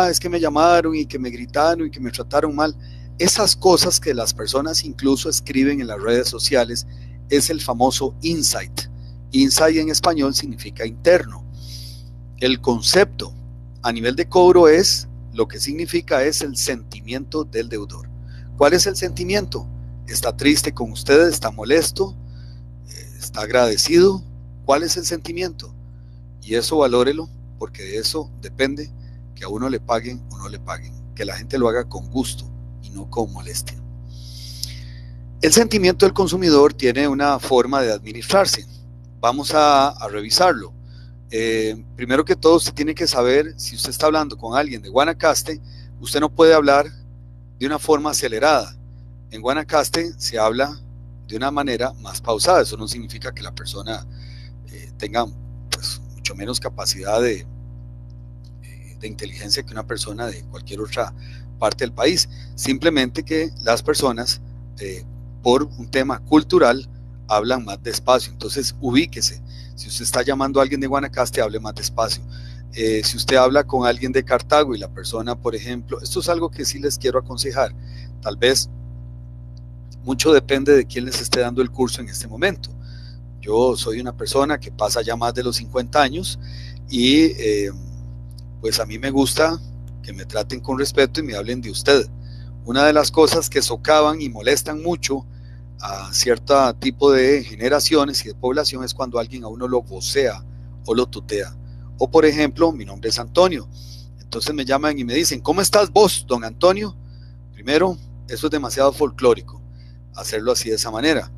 B: Es que me llamaron y que me gritaron y que me trataron mal. Esas cosas que las personas incluso escriben en las redes sociales es el famoso insight. Insight en español significa interno. El concepto a nivel de cobro es, lo que significa es el sentimiento del deudor. ¿Cuál es el sentimiento? ¿Está triste con usted? ¿Está molesto? ¿Está agradecido? ¿Cuál es el sentimiento? Y eso valórelo, porque de eso depende que a uno le paguen o no le paguen, que la gente lo haga con gusto y no con molestia. El sentimiento del consumidor tiene una forma de administrarse. Vamos a revisarlo. Primero que todo, usted tiene que saber, si usted está hablando con alguien de Guanacaste, usted no puede hablar de una forma acelerada. En Guanacaste se habla de una manera más pausada. Eso no significa que la persona tenga pues, mucho menos capacidad de inteligencia que una persona de cualquier otra parte del país. Simplemente que las personas, por un tema cultural, hablan más despacio. Entonces, ubíquese. Si usted está llamando a alguien de Guanacaste, hable más despacio. Si usted habla con alguien de Cartago y la persona, por ejemplo, esto es algo que sí les quiero aconsejar. Tal vez mucho depende de quién les esté dando el curso en este momento. Yo soy una persona que pasa ya más de los 50 años y pues a mí me gusta que me traten con respeto y me hablen de usted. Una de las cosas que socavan y molestan mucho a cierto tipo de generaciones y de población es cuando alguien a uno lo vocea o lo tutea. O por ejemplo, mi nombre es Antonio. Entonces me llaman y me dicen, ¿cómo estás vos, don Antonio? Primero, eso es demasiado folclórico, hacerlo así de esa manera.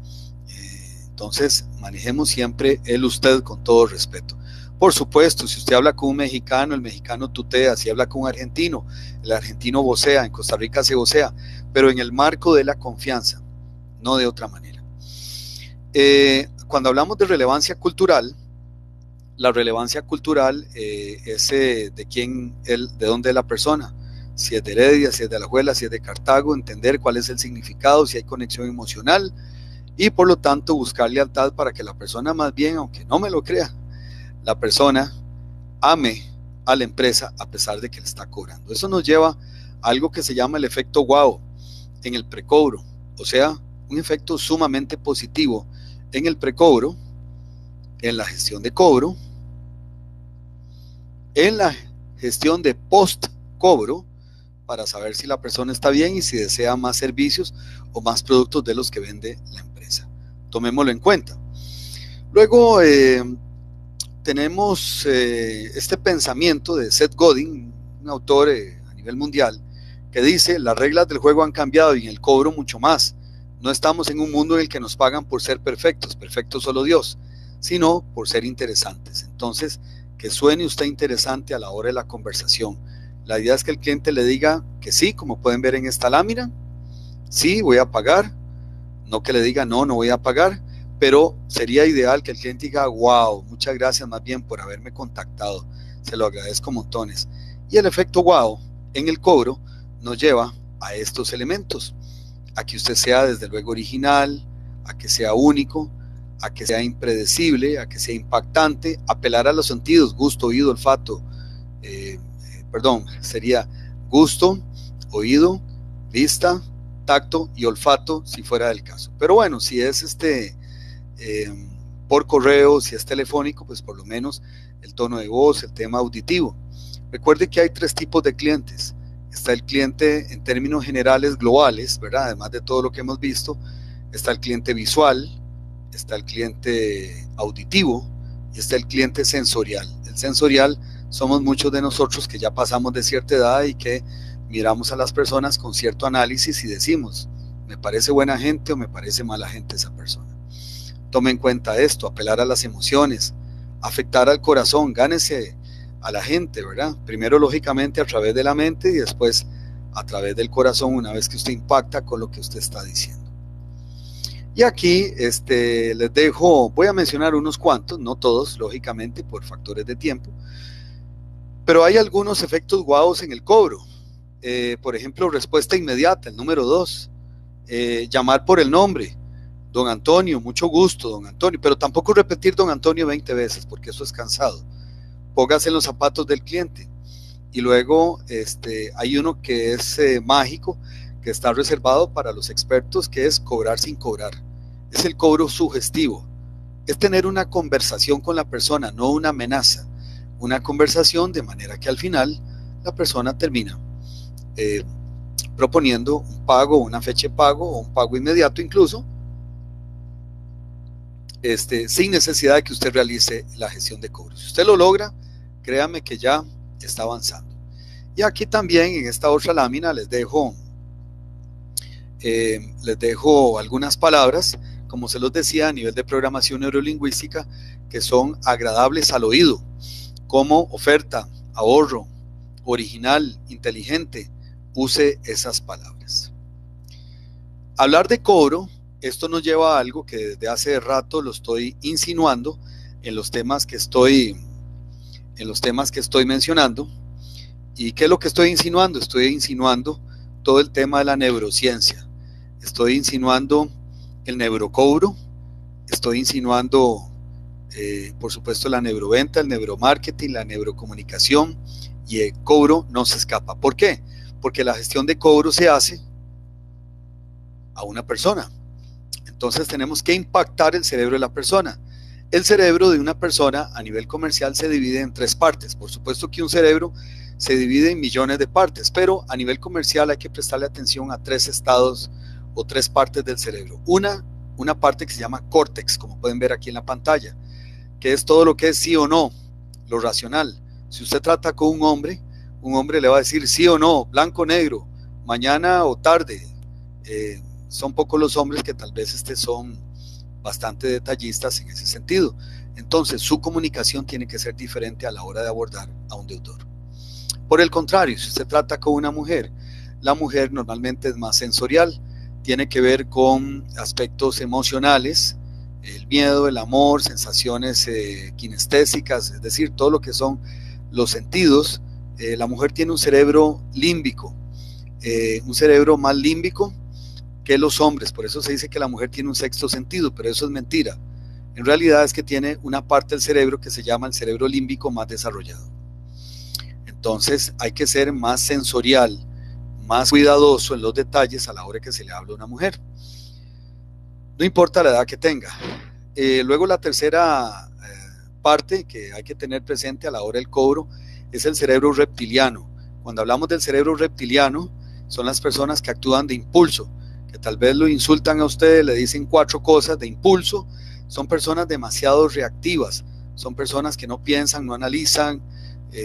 B: Entonces, manejemos siempre el usted con todo respeto. Por supuesto, si usted habla con un mexicano, el mexicano tutea. Si habla con un argentino, el argentino vocea. En Costa Rica se vocea, pero en el marco de la confianza, no de otra manera. Cuando hablamos de relevancia cultural, la relevancia cultural es de quién, de dónde es la persona. Si es de Heredia, si es de Alajuela, si es de Cartago, entender cuál es el significado, si hay conexión emocional y por lo tanto buscar lealtad para que la persona más bien, aunque no me lo crea, la persona ame a la empresa a pesar de que le está cobrando. Eso nos lleva a algo que se llama el efecto wow en el precobro, o sea, un efecto sumamente positivo en el precobro, en la gestión de cobro, en la gestión de post-cobro, para saber si la persona está bien y si desea más servicios o más productos de los que vende la empresa. Tomémoslo en cuenta. Luego tenemos este pensamiento de Seth Godin, un autor a nivel mundial, que dice, las reglas del juego han cambiado y en el cobro mucho más. No estamos en un mundo en el que nos pagan por ser perfectos, perfecto solo Dios, sino por ser interesantes. Entonces, que suene usted interesante a la hora de la conversación. La idea es que el cliente le diga que sí, como pueden ver en esta lámina, sí, voy a pagar, no que le diga no, no voy a pagar, pero sería ideal que el cliente diga, wow, muchas gracias más bien por haberme contactado, se lo agradezco montones. Y el efecto wow en el cobro nos lleva a estos elementos, a que usted sea desde luego original, a que sea único, a que sea impredecible, a que sea impactante, apelar a los sentidos, gusto, oído, olfato, sería gusto, oído, vista, tacto y olfato si fuera del caso. Pero bueno, si es por correo, si es telefónico, pues por lo menos el tono de voz, el tema auditivo. Recuerde que hay tres tipos de clientes. Está el cliente en términos generales globales, ¿verdad? Además de todo lo que hemos visto, está el cliente visual, está el cliente auditivo y está el cliente sensorial. El sensorial somos muchos de nosotros que ya pasamos de cierta edad y que miramos a las personas con cierto análisis y decimos, ¿me parece buena gente o me parece mala gente esa persona? Tome en cuenta esto, apelar a las emociones, afectar al corazón, gánese a la gente, ¿verdad? Primero, lógicamente, a través de la mente y después a través del corazón, una vez que usted impacta con lo que usted está diciendo. Y aquí les dejo, voy a mencionar unos cuantos, no todos, lógicamente, por factores de tiempo, pero hay algunos efectos guaos en el cobro. Por ejemplo, respuesta inmediata, el número 2, llamar por el nombre. Don Antonio, mucho gusto, don Antonio, pero tampoco repetir don Antonio 20 veces, porque eso es cansado. Póngase en los zapatos del cliente. Y luego hay uno que es mágico, que está reservado para los expertos, que es cobrar sin cobrar. Es el cobro sugestivo. Es tener una conversación con la persona, no una amenaza. Una conversación de manera que al final la persona termina proponiendo un pago, una fecha de pago o un pago inmediato incluso, sin necesidad de que usted realice la gestión de cobro. Si usted lo logra, créame que ya está avanzando. Y aquí también en esta otra lámina les dejo algunas palabras, como se los decía, a nivel de programación neurolingüística, que son agradables al oído, como oferta, ahorro, original, inteligente. Use esas palabras. Hablar de cobro esto nos lleva a algo que desde hace rato lo estoy insinuando en los temas que estoy mencionando. ¿Y qué es lo que estoy insinuando? Estoy insinuando todo el tema de la neurociencia. Estoy insinuando el neurocobro. Estoy insinuando, por supuesto, la neuroventa, el neuromarketing, la neurocomunicación, y el cobro no se escapa. ¿Por qué? Porque la gestión de cobro se hace a una persona. Entonces tenemos que impactar el cerebro de la persona. El cerebro de una persona a nivel comercial se divide en 3 partes. Por supuesto que un cerebro se divide en millones de partes, pero a nivel comercial hay que prestarle atención a 3 estados o 3 partes del cerebro. Una parte que se llama córtex, como pueden ver aquí en la pantalla, que es todo lo que es sí o no, lo racional. Si usted trata con un hombre le va a decir sí o no, blanco o negro, mañana o tarde. Son pocos los hombres que tal vez son bastante detallistas en ese sentido. Entonces, su comunicación tiene que ser diferente a la hora de abordar a un deudor. Por el contrario, si usted trata con una mujer, la mujer normalmente es más sensorial, tiene que ver con aspectos emocionales, el miedo, el amor, sensaciones kinestésicas, es decir, todo lo que son los sentidos. La mujer tiene un cerebro límbico, un cerebro más límbico que los hombres, por eso se dice que la mujer tiene un sexto sentido, pero eso es mentira. En realidad es que tiene una parte del cerebro que se llama el cerebro límbico más desarrollado. Entonces hay que ser más sensorial, más cuidadoso en los detalles a la hora que se le habla a una mujer. No importa la edad que tenga. Luego la tercera parte que hay que tener presente a la hora del cobro es el cerebro reptiliano. Cuando hablamos del cerebro reptiliano, son las personas que actúan de impulso, que tal vez lo insultan a usted, le dicen 4 cosas de impulso. Son personas demasiado reactivas, son personas que no piensan, no analizan,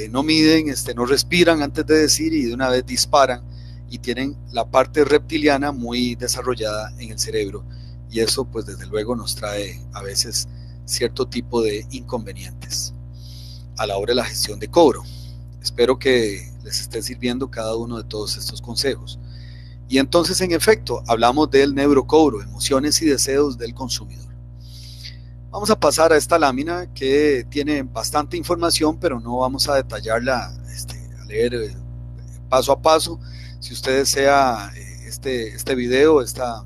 B: no miden, no respiran antes de decir y de una vez disparan, y tienen la parte reptiliana muy desarrollada en el cerebro, y eso pues desde luego nos trae a veces cierto tipo de inconvenientes a la hora de la gestión de cobro. Espero que les esté sirviendo cada uno de todos estos consejos. Y entonces, en efecto, hablamos del neurocobro, emociones y deseos del consumidor. Vamos a pasar a esta lámina que tiene bastante información, pero no vamos a detallarla, a leer paso a paso. Si usted desea este video, esta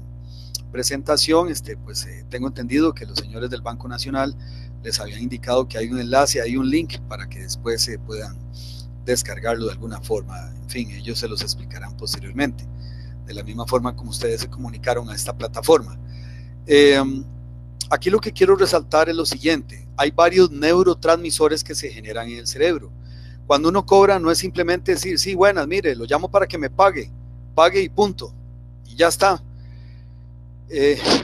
B: presentación, pues tengo entendido que los señores del Banco Nacional les habían indicado que hay un enlace, hay un link para que después se puedan descargarlo de alguna forma. En fin, ellos se los explicarán posteriormente, de la misma forma como ustedes se comunicaron a esta plataforma. Aquí lo que quiero resaltar es lo siguiente: hay varios neurotransmisores que se generan en el cerebro. Cuando uno cobra no es simplemente decir, sí, buenas, mire, lo llamo para que me pague y punto, y ya está.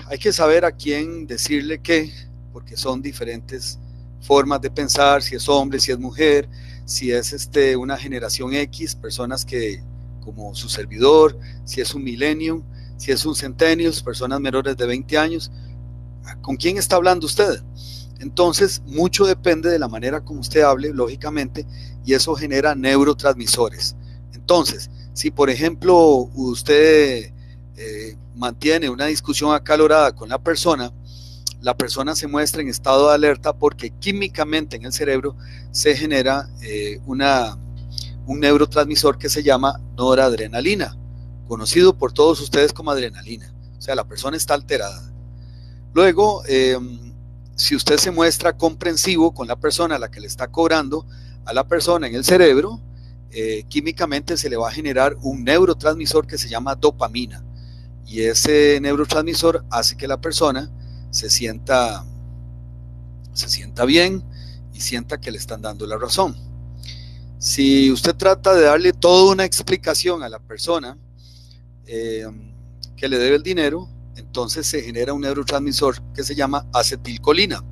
B: Hay que saber a quién decirle qué, porque son diferentes formas de pensar, si es hombre, si es mujer, si es una generación X, personas que, como su servidor, si es un millennium, si es un centennial, personas menores de 20 años, ¿con quién está hablando usted? Entonces, mucho depende de la manera como usted hable, lógicamente, y eso genera neurotransmisores. Entonces, si por ejemplo usted mantiene una discusión acalorada con la persona se muestra en estado de alerta porque químicamente en el cerebro se genera un neurotransmisor que se llama noradrenalina, conocido por todos ustedes como adrenalina. O sea, la persona está alterada. Luego, si usted se muestra comprensivo con la persona a la que le está cobrando, a la persona en el cerebro, químicamente se le va a generar un neurotransmisor que se llama dopamina, y ese neurotransmisor hace que la persona se sienta bien y sienta que le están dando la razón. Si usted trata de darle toda una explicación a la persona que le debe el dinero, entonces se genera un neurotransmisor que se llama acetilcolina.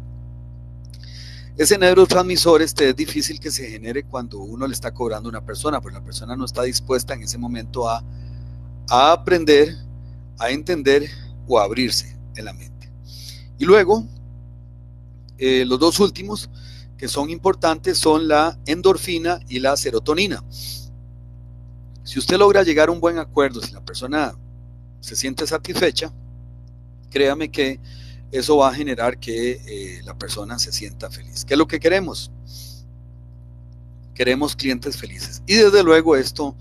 B: Ese neurotransmisor es difícil que se genere cuando uno le está cobrando a una persona, porque la persona no está dispuesta en ese momento a aprender, a entender o a abrirse en la mente. Y luego, los dos últimos que son importantes son la endorfina y la serotonina. Si usted logra llegar a un buen acuerdo, si la persona se siente satisfecha, créame que eso va a generar que la persona se sienta feliz. ¿Qué es lo que queremos? Queremos clientes felices. Y desde luego esto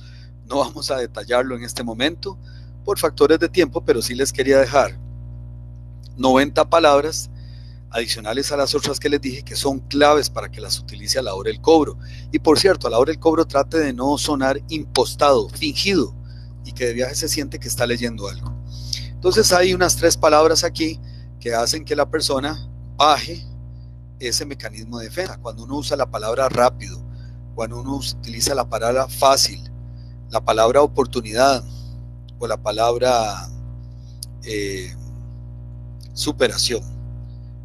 B: no vamos a detallarlo en este momento por factores de tiempo, pero sí les quería dejar 90 palabras adicionales a las otras que les dije que son claves para que las utilice a la hora del cobro. Y por cierto, a la hora del cobro trate de no sonar impostado, fingido, y que de viaje se siente que está leyendo algo. Entonces hay unas 3 palabras aquí que hacen que la persona baje ese mecanismo de defensa. Cuando uno usa la palabra rápido, cuando uno utiliza la palabra fácil, la palabra oportunidad o la palabra superación.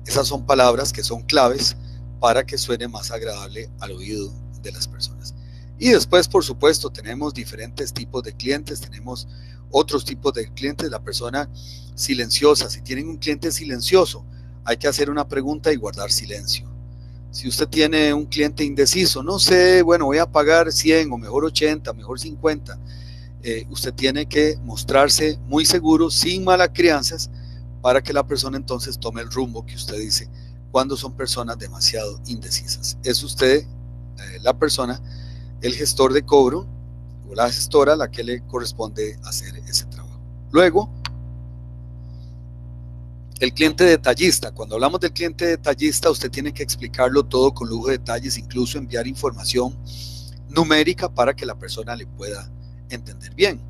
B: Esas son palabras que son claves para que suene más agradable al oído de las personas. Y después, por supuesto, tenemos diferentes tipos de clientes, tenemos otros tipos de clientes, la persona silenciosa. Si tienen un cliente silencioso, hay que hacer una pregunta y guardar silencio. Si usted tiene un cliente indeciso, no sé, bueno, voy a pagar 100 o mejor 80, mejor 50, usted tiene que mostrarse muy seguro, sin malas crianzas, para que la persona entonces tome el rumbo que usted dice cuando son personas demasiado indecisas. Es usted, la persona, el gestor de cobro o la gestora la que le corresponde hacer ese trabajo. Luego, el cliente detallista. Cuando hablamos del cliente detallista, usted tiene que explicarlo todo con lujo de detalles, incluso enviar información numérica para que la persona le pueda entender bien.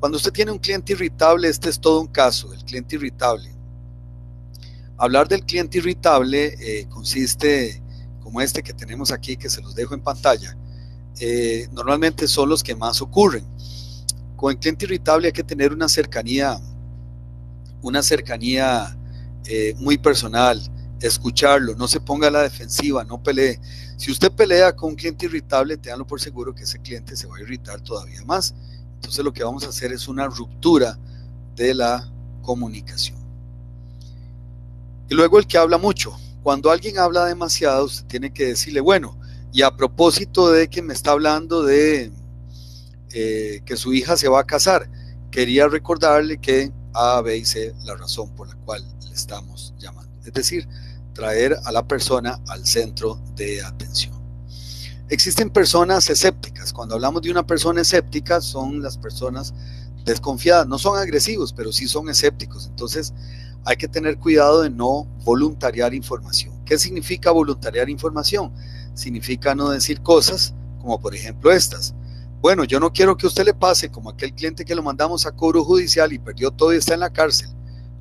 B: Cuando usted tiene un cliente irritable, este es todo un caso, el cliente irritable. Hablar del cliente irritable consiste, como este que tenemos aquí, que se los dejo en pantalla, normalmente son los que más ocurren. Con el cliente irritable hay que tener una cercanía muy personal, escucharlo, no se ponga a la defensiva, no pelee. Si usted pelea con un cliente irritable, ténganlo por seguro que ese cliente se va a irritar todavía más. Entonces lo que vamos a hacer es una ruptura de la comunicación. Y luego el que habla mucho. Cuando alguien habla demasiado, usted tiene que decirle, bueno, y a propósito de que me está hablando de que su hija se va a casar, quería recordarle que A, B y C la razón por la cual le estamos llamando. Es decir, traer a la persona al centro de atención. Existen personas escépticas. Cuando hablamos de una persona escéptica, son las personas desconfiadas. No son agresivos, pero sí son escépticos. Entonces, hay que tener cuidado de no voluntariar información. ¿Qué significa voluntariar información? Significa no decir cosas como, por ejemplo, estas. Bueno, yo no quiero que a usted le pase como aquel cliente que lo mandamos a cobro judicial y perdió todo y está en la cárcel.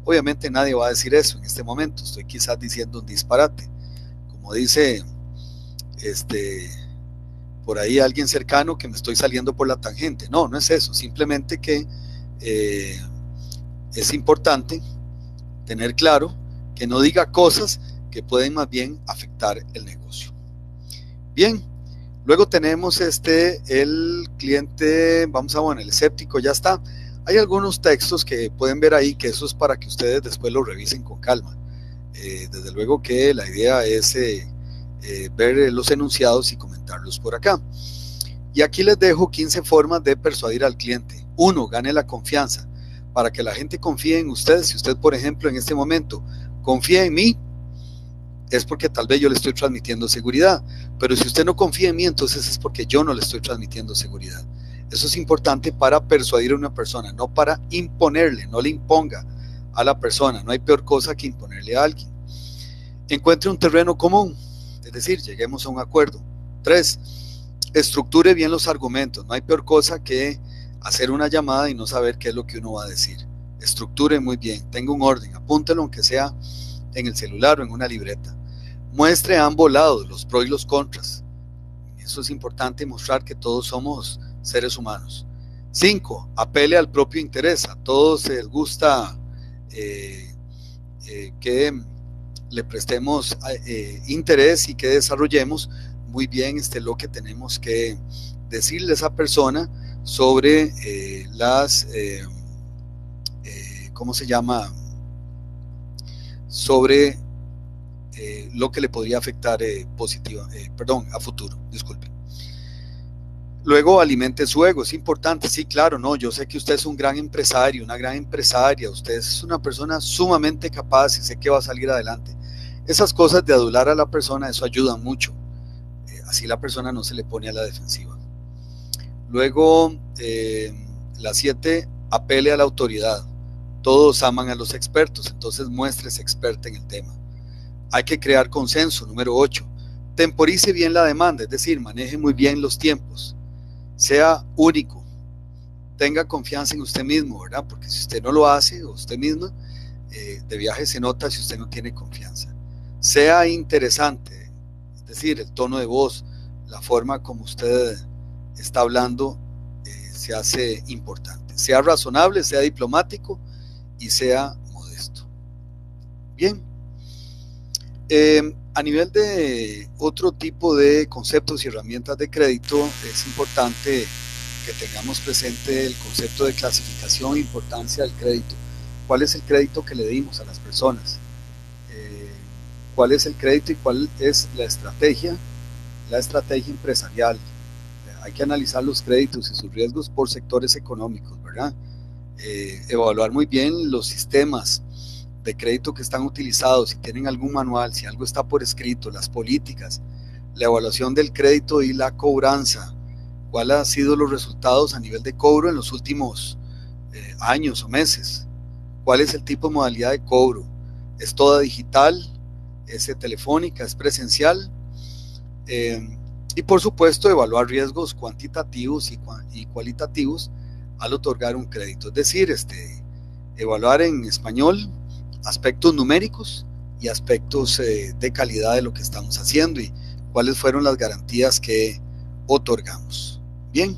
B: Obviamente nadie va a decir eso en este momento. Estoy quizás diciendo un disparate. Como dice por ahí alguien cercano, que me estoy saliendo por la tangente. No, no es eso. Simplemente que es importante tener claro que no diga cosas que pueden más bien afectar el negocio. Bien, luego tenemos el cliente, el escéptico ya está. Hay algunos textos que pueden ver ahí, que eso es para que ustedes después lo revisen con calma. Desde luego que la idea es ver los enunciados y comentarlos por acá. Y aquí les dejo 15 formas de persuadir al cliente. 1. Gane la confianza. Para que la gente confíe en usted, si usted, por ejemplo, en este momento confía en mí, es porque tal vez yo le estoy transmitiendo seguridad. Pero si usted no confía en mí, entonces es porque yo no le estoy transmitiendo seguridad. Eso es importante para persuadir a una persona, no para imponerle, no le imponga a la persona. No hay peor cosa que imponerle a alguien. Encuentre un terreno común, es decir, lleguemos a un acuerdo. 3. Estructure bien los argumentos. No hay peor cosa que hacer una llamada y no saber qué es lo que uno va a decir. Estructure muy bien, tenga un orden, apúntelo aunque sea en el celular o en una libreta. Muestre a ambos lados, los pros y los contras. Eso es importante, mostrar que todos somos seres humanos. 5. Apele al propio interés. A todos les gusta que le prestemos interés y que desarrollemos muy bien lo que tenemos que decirle a esa persona sobre sobre lo que le podría afectar a futuro, disculpe. Luego alimente su ego, es importante, sí, claro, no, yo sé que usted es un gran empresario, una gran empresaria, usted es una persona sumamente capaz y sé que va a salir adelante. Esas cosas de adular a la persona, eso ayuda mucho, así la persona no se le pone a la defensiva. Luego, la 7, apele a la autoridad. Todos aman a los expertos, entonces muéstrese experta en el tema. Hay que crear consenso. Número 8, temporice bien la demanda, es decir, maneje muy bien los tiempos. Sea único, tenga confianza en usted mismo, ¿verdad? Porque si usted no lo hace, o usted misma, de viaje se nota si usted no tiene confianza. Sea interesante, es decir, el tono de voz, la forma como usted está hablando, se hace importante. Sea razonable, sea diplomático y sea modesto. Bien. A nivel de otro tipo de conceptos y herramientas de crédito, es importante que tengamos presente el concepto de clasificación e importancia del crédito. ¿Cuál es el crédito que le dimos a las personas? ¿Cuál es el crédito y cuál es la estrategia empresarial? Hay que analizar los créditos y sus riesgos por sectores económicos, ¿verdad? Evaluar muy bien los sistemas de crédito que están utilizados, si tienen algún manual, si algo está por escrito, las políticas, la evaluación del crédito y la cobranza, cuáles han sido los resultados a nivel de cobro en los últimos años o meses, cuál es el tipo de modalidad de cobro, es toda digital, es telefónica, es presencial, y por supuesto evaluar riesgos cuantitativos y cualitativos al otorgar un crédito, es decir, evaluar en español aspectos numéricos y aspectos de calidad de lo que estamos haciendo y cuáles fueron las garantías que otorgamos. Bien,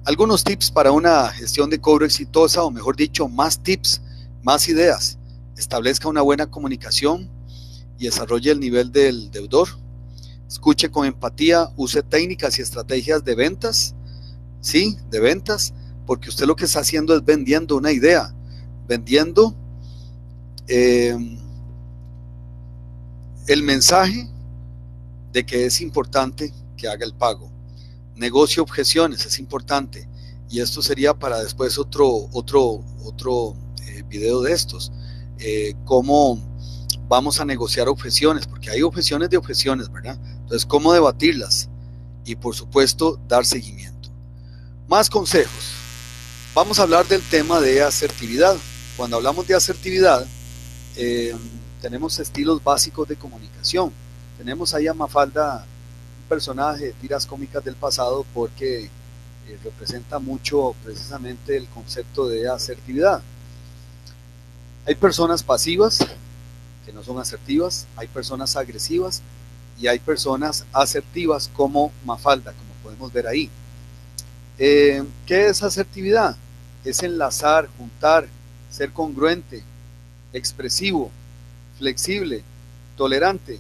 B: algunos tips para una gestión de cobro exitosa, o mejor dicho, más tips, más ideas. Establezca una buena comunicación y desarrolle el nivel del deudor. Escuche con empatía, use técnicas y estrategias de ventas, sí, de ventas, porque usted lo que está haciendo es vendiendo una idea, vendiendo el mensaje de que es importante que haga el pago. Negocie objeciones, es importante, y esto sería para después otro video de estos, cómo vamos a negociar objeciones, porque hay objeciones de objeciones, ¿verdad? Entonces, cómo debatirlas y por supuesto dar seguimiento. Más consejos. Vamos a hablar del tema de asertividad. Cuando hablamos de asertividad, tenemos estilos básicos de comunicación. Tenemos ahí a Mafalda, un personaje de tiras cómicas del pasado, porque representa mucho precisamente el concepto de asertividad. Hay personas pasivas que no son asertivas, hay personas agresivas y hay personas asertivas como Mafalda, como podemos ver ahí. ¿Qué es asertividad? Es enlazar, juntar, ser congruente, expresivo, flexible, tolerante.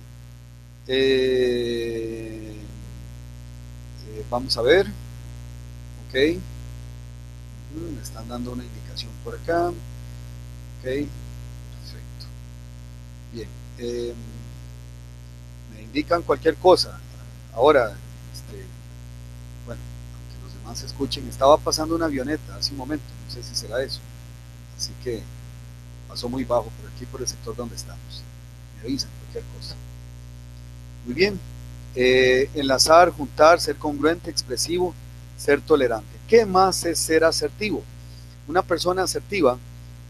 B: Vamos a ver. Ok. Me están dando una indicación por acá. Ok. Perfecto. Bien. Me indican cualquier cosa. Ahora, bueno, aunque los demás escuchen, estaba pasando una avioneta hace un momento. No sé si será eso. Así que pasó muy bajo por aquí, por el sector donde estamos. Me avisan cualquier cosa. Muy bien. Enlazar, juntar, ser congruente, expresivo, ser tolerante. ¿Qué más es ser asertivo? Una persona asertiva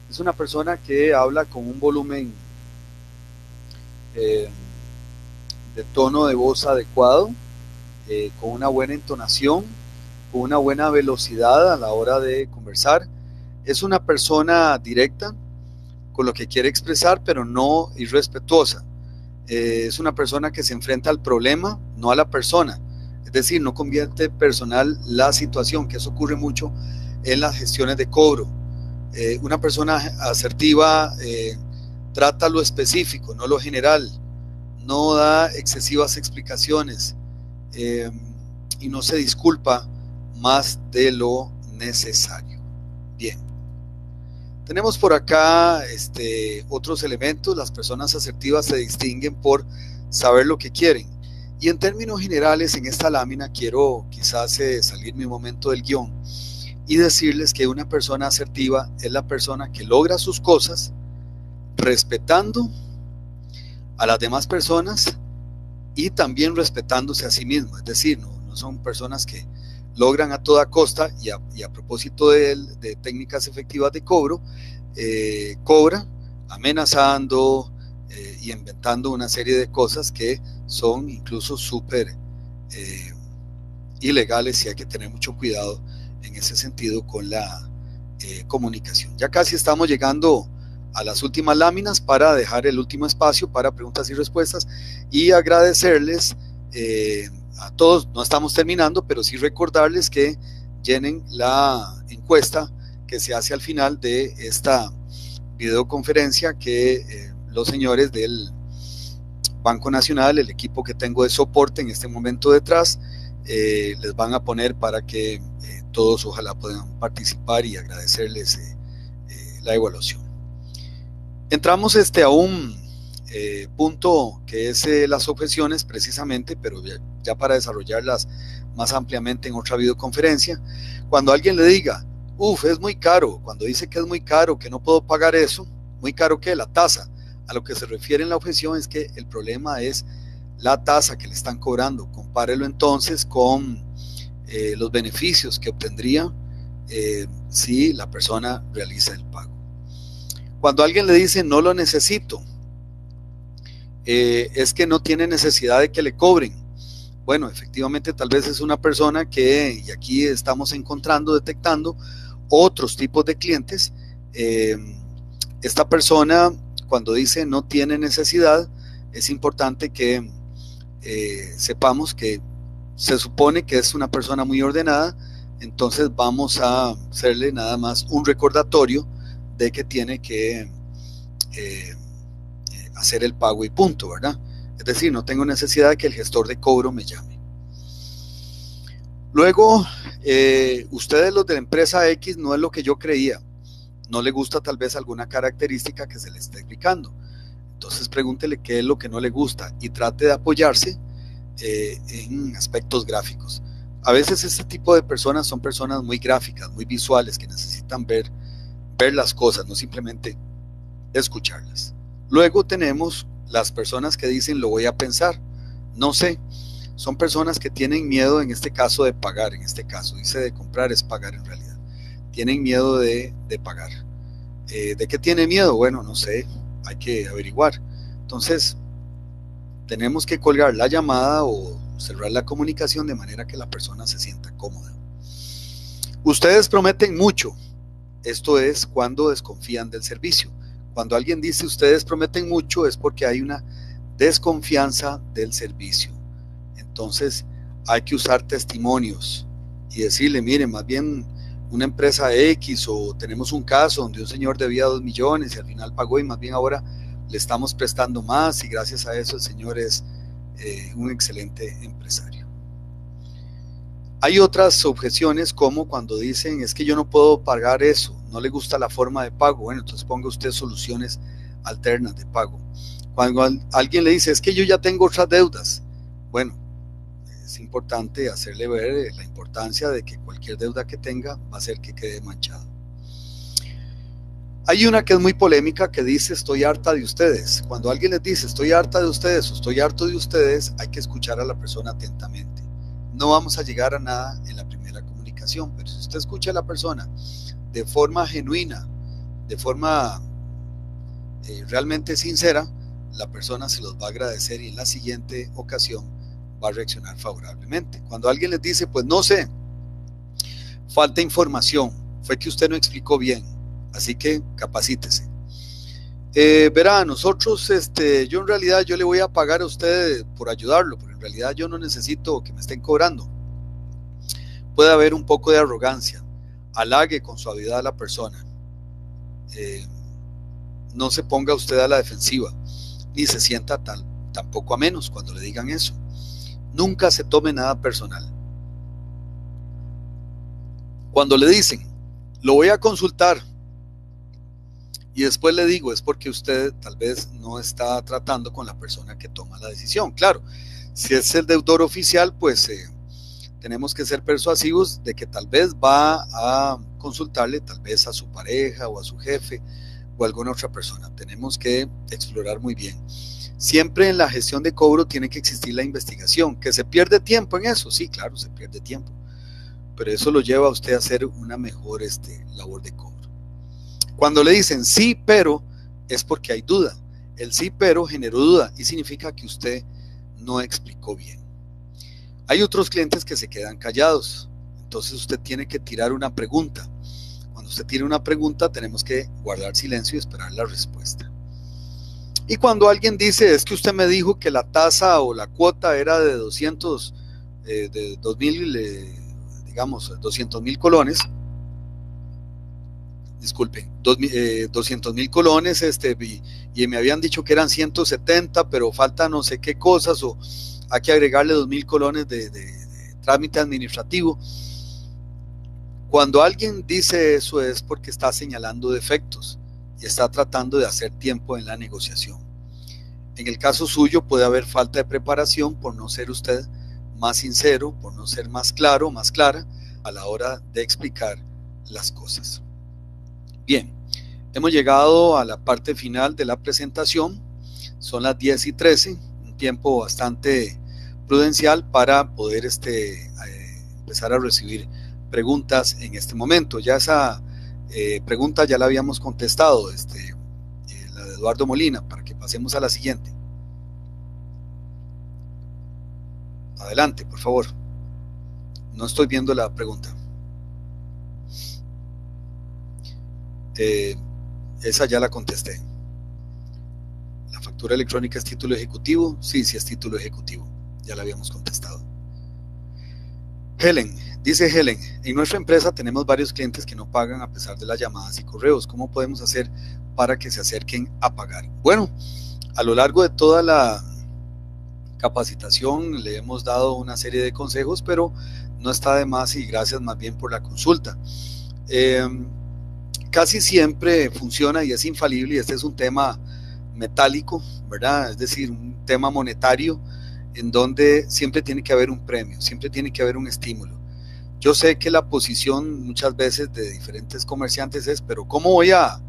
B: es una persona que habla con un volumen de tono de voz adecuado, con una buena entonación, con una buena velocidad a la hora de conversar. Es una persona directa con lo que quiere expresar, pero no irrespetuosa. Es una persona que se enfrenta al problema, no a la persona. Es decir, no convierte personal la situación, que eso ocurre mucho en las gestiones de cobro. Una persona asertiva trata lo específico, no lo general, no da excesivas explicaciones y no se disculpa más de lo necesario. Bien. Tenemos por acá otros elementos. Las personas asertivas se distinguen por saber lo que quieren Y en términos generales, en esta lámina quiero quizás salirme un momento del guión y decirles que una persona asertiva es la persona que logra sus cosas respetando a las demás personas y también respetándose a sí mismo. Es decir, no son personas que logran a toda costa, y a propósito de técnicas efectivas de cobro, cobra amenazando y inventando una serie de cosas que son incluso súper ilegales, y hay que tener mucho cuidado en ese sentido con la comunicación. Ya casi estamos llegando a las últimas láminas para dejar el último espacio para preguntas y respuestas y agradecerles a todos. No estamos terminando, pero sí recordarles que llenen la encuesta que se hace al final de esta videoconferencia que los señores del Banco Nacional, el equipo que tengo de soporte en este momento detrás, les van a poner para que todos ojalá puedan participar, y agradecerles la evaluación. Entramos a un punto que es las objeciones precisamente, pero ya para desarrollarlas más ampliamente en otra videoconferencia. Cuando alguien le diga, es muy caro, cuando dice que es muy caro, que no puedo pagar eso, muy caro que la tasa, a lo que se refiere en la objeción es que el problema es la tasa que le están cobrando. Compárelo entonces con los beneficios que obtendría si la persona realiza el pago. Cuando alguien le dice no lo necesito, es que no tiene necesidad de que le cobren. Bueno, efectivamente tal vez es una persona que, y aquí estamos detectando otros tipos de clientes. Esta persona, cuando dice no tiene necesidad, es importante que sepamos que se supone que es una persona muy ordenada. Entonces vamos a hacerle nada más un recordatorio de que tiene que hacer el pago y punto, ¿verdad? Es decir, no tengo necesidad de que el gestor de cobro me llame. Luego, ustedes los de la empresa X no es lo que yo creía. No le gusta tal vez alguna característica que se le esté explicando. Entonces pregúntele qué es lo que no le gusta y trate de apoyarse en aspectos gráficos. A veces este tipo de personas son personas muy gráficas, muy visuales, que necesitan ver las cosas, no simplemente escucharlas. Luego tenemos las personas que dicen lo voy a pensar, no sé. Son personas que tienen miedo, en este caso, de pagar. En este caso dice de comprar, es pagar en realidad. Tienen miedo de pagar. ¿De qué tiene miedo? Bueno, no sé, hay que averiguar. Entonces tenemos que colgar la llamada o cerrar la comunicación de manera que la persona se sienta cómoda. Ustedes prometen mucho. Esto es cuando desconfían del servicio. Cuando alguien dice ustedes prometen mucho, es porque hay una desconfianza del servicio. Entonces hay que usar testimonios y decirle, mire, más bien una empresa X, o tenemos un caso donde un señor debía 2 millones y al final pagó, y más bien ahora le estamos prestando más, y gracias a eso el señor es un excelente empresario. Hay otras objeciones, como cuando dicen es que yo no puedo pagar eso, no le gusta la forma de pago. Bueno, entonces ponga usted soluciones alternas de pago. Cuando alguien le dice es que yo ya tengo otras deudas, bueno, es importante hacerle ver la importancia de que cualquier deuda que tenga va a hacer que quede manchado. Hay una que es muy polémica que dice estoy harta de ustedes. Cuando alguien les dice estoy harta de ustedes o estoy harto de ustedes, hay que escuchar a la persona atentamente. No vamos a llegar a nada en la primera comunicación, pero si usted escucha a la persona de forma genuina, de forma realmente sincera, la persona se los va a agradecer y en la siguiente ocasión va a reaccionar favorablemente. Cuando alguien les dice, pues no sé, falta información, fue que usted no explicó bien, así que capacítese. Verá, nosotros, yo en realidad yo le voy a pagar a usted por ayudarlo, pero en realidad yo no necesito que me estén cobrando. Puede haber un poco de arrogancia, halague con suavidad a la persona. No se ponga usted a la defensiva, ni se sienta tampoco a menos cuando le digan eso. Nunca se tome nada personal. Cuando le dicen, lo voy a consultar, y después le digo, es porque usted tal vez no está tratando con la persona que toma la decisión. Claro, Si es el deudor oficial, pues tenemos que ser persuasivos de que tal vez va a consultarle, tal vez a su pareja o a su jefe o a alguna otra persona. Tenemos que explorar muy bien. Siempre en la gestión de cobro tiene que existir la investigación. ¿Que se pierde tiempo en eso? Sí, claro, se pierde tiempo. Pero eso lo lleva a usted a hacer una mejor labor de cobro. Cuando le dicen sí, pero, es porque hay duda. El sí, pero generó duda y significa que usted no explicó bien. Hay otros clientes que se quedan callados. Entonces usted tiene que tirar una pregunta. Cuando usted tira una pregunta, tenemos que guardar silencio y esperar la respuesta. Y cuando alguien dice, es que usted me dijo que la tasa o la cuota era de 200.000 colones, disculpen, 200.000 colones, y me habían dicho que eran 170, pero falta no sé qué cosas, o hay que agregarle 2.000 colones de trámite administrativo. Cuando alguien dice eso es porque está señalando defectos y está tratando de hacer tiempo en la negociación. En el caso suyo puede haber falta de preparación por no ser usted más sincero, por no ser más claro, más clara a la hora de explicar las cosas. Bien, hemos llegado a la parte final de la presentación. Son las 10:13, un tiempo bastante prudencial para poder empezar a recibir preguntas en este momento. Ya esa pregunta ya la habíamos contestado, la de Eduardo Molina, para que pasemos a la siguiente. Adelante, por favor. No estoy viendo la pregunta. Esa ya la contesté. ¿La factura electrónica es título ejecutivo? Sí, sí es título ejecutivo. Ya la habíamos contestado. Dice Helen, en nuestra empresa tenemos varios clientes que no pagan a pesar de las llamadas y correos. ¿Cómo podemos hacer para que se acerquen a pagar? Bueno, a lo largo de toda la capacitación le hemos dado una serie de consejos, pero no está de más y gracias más bien por la consulta. Casi siempre funciona y es infalible, y este es un tema metálico, ¿verdad? Es decir, un tema monetario en donde siempre tiene que haber un premio, siempre tiene que haber un estímulo. Yo sé que la posición muchas veces de diferentes comerciantes es, pero ¿cómo voy a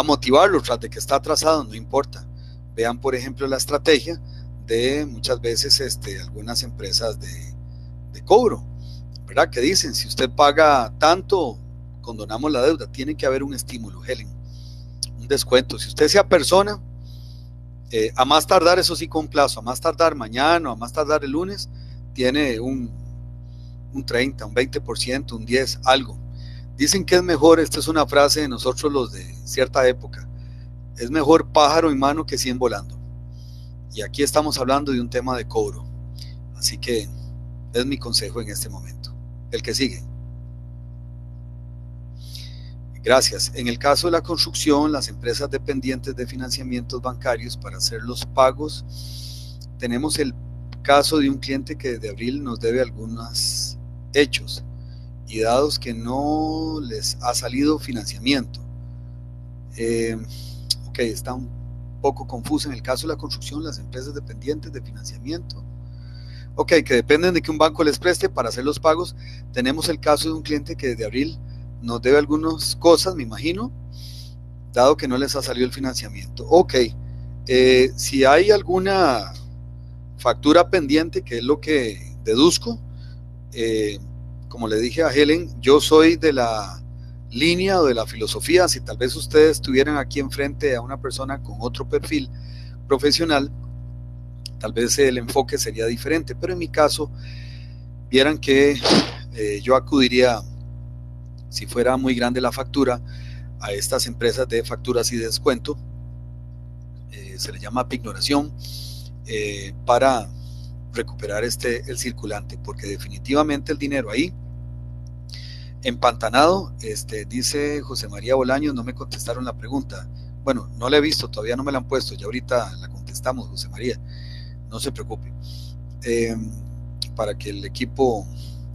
B: motivarlo tras de que está atrasado? No importa. Vean, por ejemplo, la estrategia de muchas veces algunas empresas de cobro, ¿verdad? Que dicen, si usted paga tanto, condonamos la deuda. Tiene que haber un estímulo, Helen, un descuento. Si usted se apersona, a más tardar, eso sí con plazo, a más tardar mañana, a más tardar el lunes, tiene un 30, un 20%, un 10%, algo. Dicen que es mejor, esta es una frase de nosotros los de cierta época, es mejor pájaro en mano que 100 volando. Y aquí estamos hablando de un tema de cobro. Así que es mi consejo en este momento. El que sigue. Gracias. En el caso de la construcción, las empresas dependientes de financiamientos bancarios para hacer los pagos, tenemos el caso de un cliente que desde abril nos debe algunos hechos y dados que no les ha salido financiamiento. Ok, está un poco confuso. En el caso de la construcción, las empresas dependientes de financiamiento, ok, que dependen de que un banco les preste para hacer los pagos. Tenemos el caso de un cliente que desde abril nos debe algunas cosas, me imagino, dado que no les ha salido el financiamiento. Ok, si hay alguna factura pendiente, que es lo que deduzco, como le dije a Helen, yo soy de la línea o de la filosofía, si tal vez ustedes estuvieran aquí enfrente a una persona con otro perfil profesional, tal vez el enfoque sería diferente, pero en mi caso, vieran que yo acudiría, si fuera muy grande la factura, a estas empresas de facturas y descuento, se le llama pignoración, para recuperar el circulante, porque definitivamente el dinero ahí empantanado. Dice José María Bolaños, no me contestaron la pregunta. Bueno, no la he visto, todavía no me la han puesto, ya ahorita la contestamos, José María, no se preocupe, para que el equipo,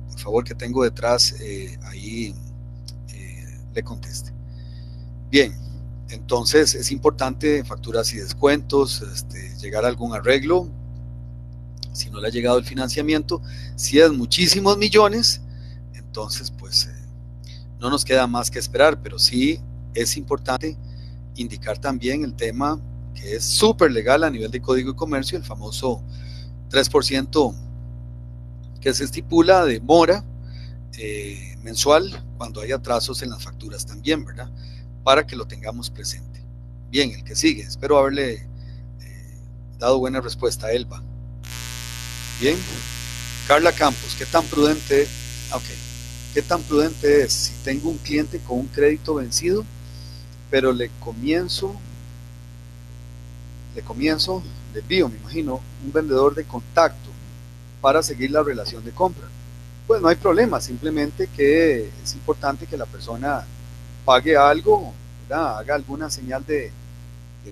B: por favor, que tengo detrás, ahí le conteste. Bien, Entonces es importante facturas y descuentos, llegar a algún arreglo, si no le ha llegado el financiamiento. Si es muchísimos millones, entonces pues no nos queda más que esperar, pero sí es importante indicar también el tema que es súper legal a nivel de Código de Comercio, el famoso 3% que se estipula de mora mensual cuando hay atrasos en las facturas también, ¿verdad? Para que lo tengamos presente. Bien, el que sigue, espero haberle dado buena respuesta a Elba. Bien, Carla Campos, ¿qué tan prudente? Okay. ¿Qué tan prudente es si tengo un cliente con un crédito vencido, pero le envío, me imagino, un vendedor de contacto para seguir la relación de compra? Pues no hay problema, simplemente que es importante que la persona pague algo, ¿verdad? Haga alguna señal de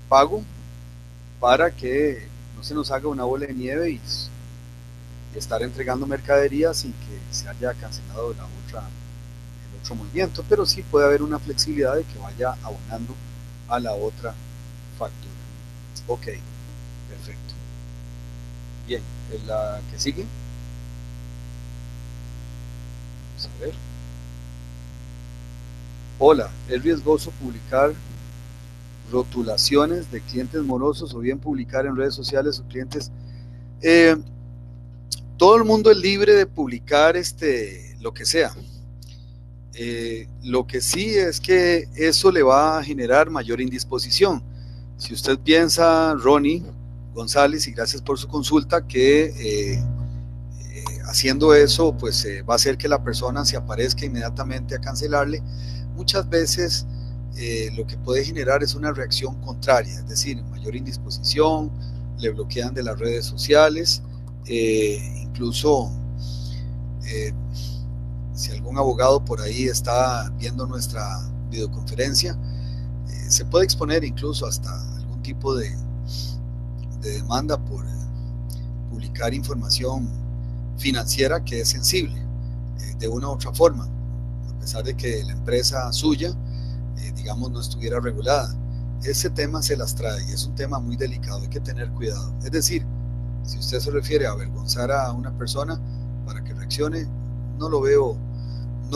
B: pago para que no se nos haga una bola de nieve y estar entregando mercadería sin que se haya cancelado el otro movimiento, pero sí puede haber una flexibilidad de que vaya abonando a la otra factura. Ok, perfecto. Bien, la que sigue. Vamos a ver. Hola, ¿es riesgoso publicar rotulaciones de clientes morosos o bien publicar en redes sociales o clientes? Todo el mundo es libre de publicar lo que sea. Lo que sí es que eso le va a generar mayor indisposición. Si usted piensa, Ronnie González, y gracias por su consulta, que haciendo eso pues va a hacer que la persona se aparezca inmediatamente a cancelarle, muchas veces lo que puede generar es una reacción contraria, es decir, mayor indisposición, le bloquean de las redes sociales, incluso si algún abogado por ahí está viendo nuestra videoconferencia, se puede exponer incluso hasta algún tipo de demanda por publicar información financiera que es sensible de una u otra forma, a pesar de que la empresa suya, digamos, no estuviera regulada. Ese tema se las trae y es un tema muy delicado, hay que tener cuidado. Es decir, si usted se refiere a avergonzar a una persona para que reaccione, no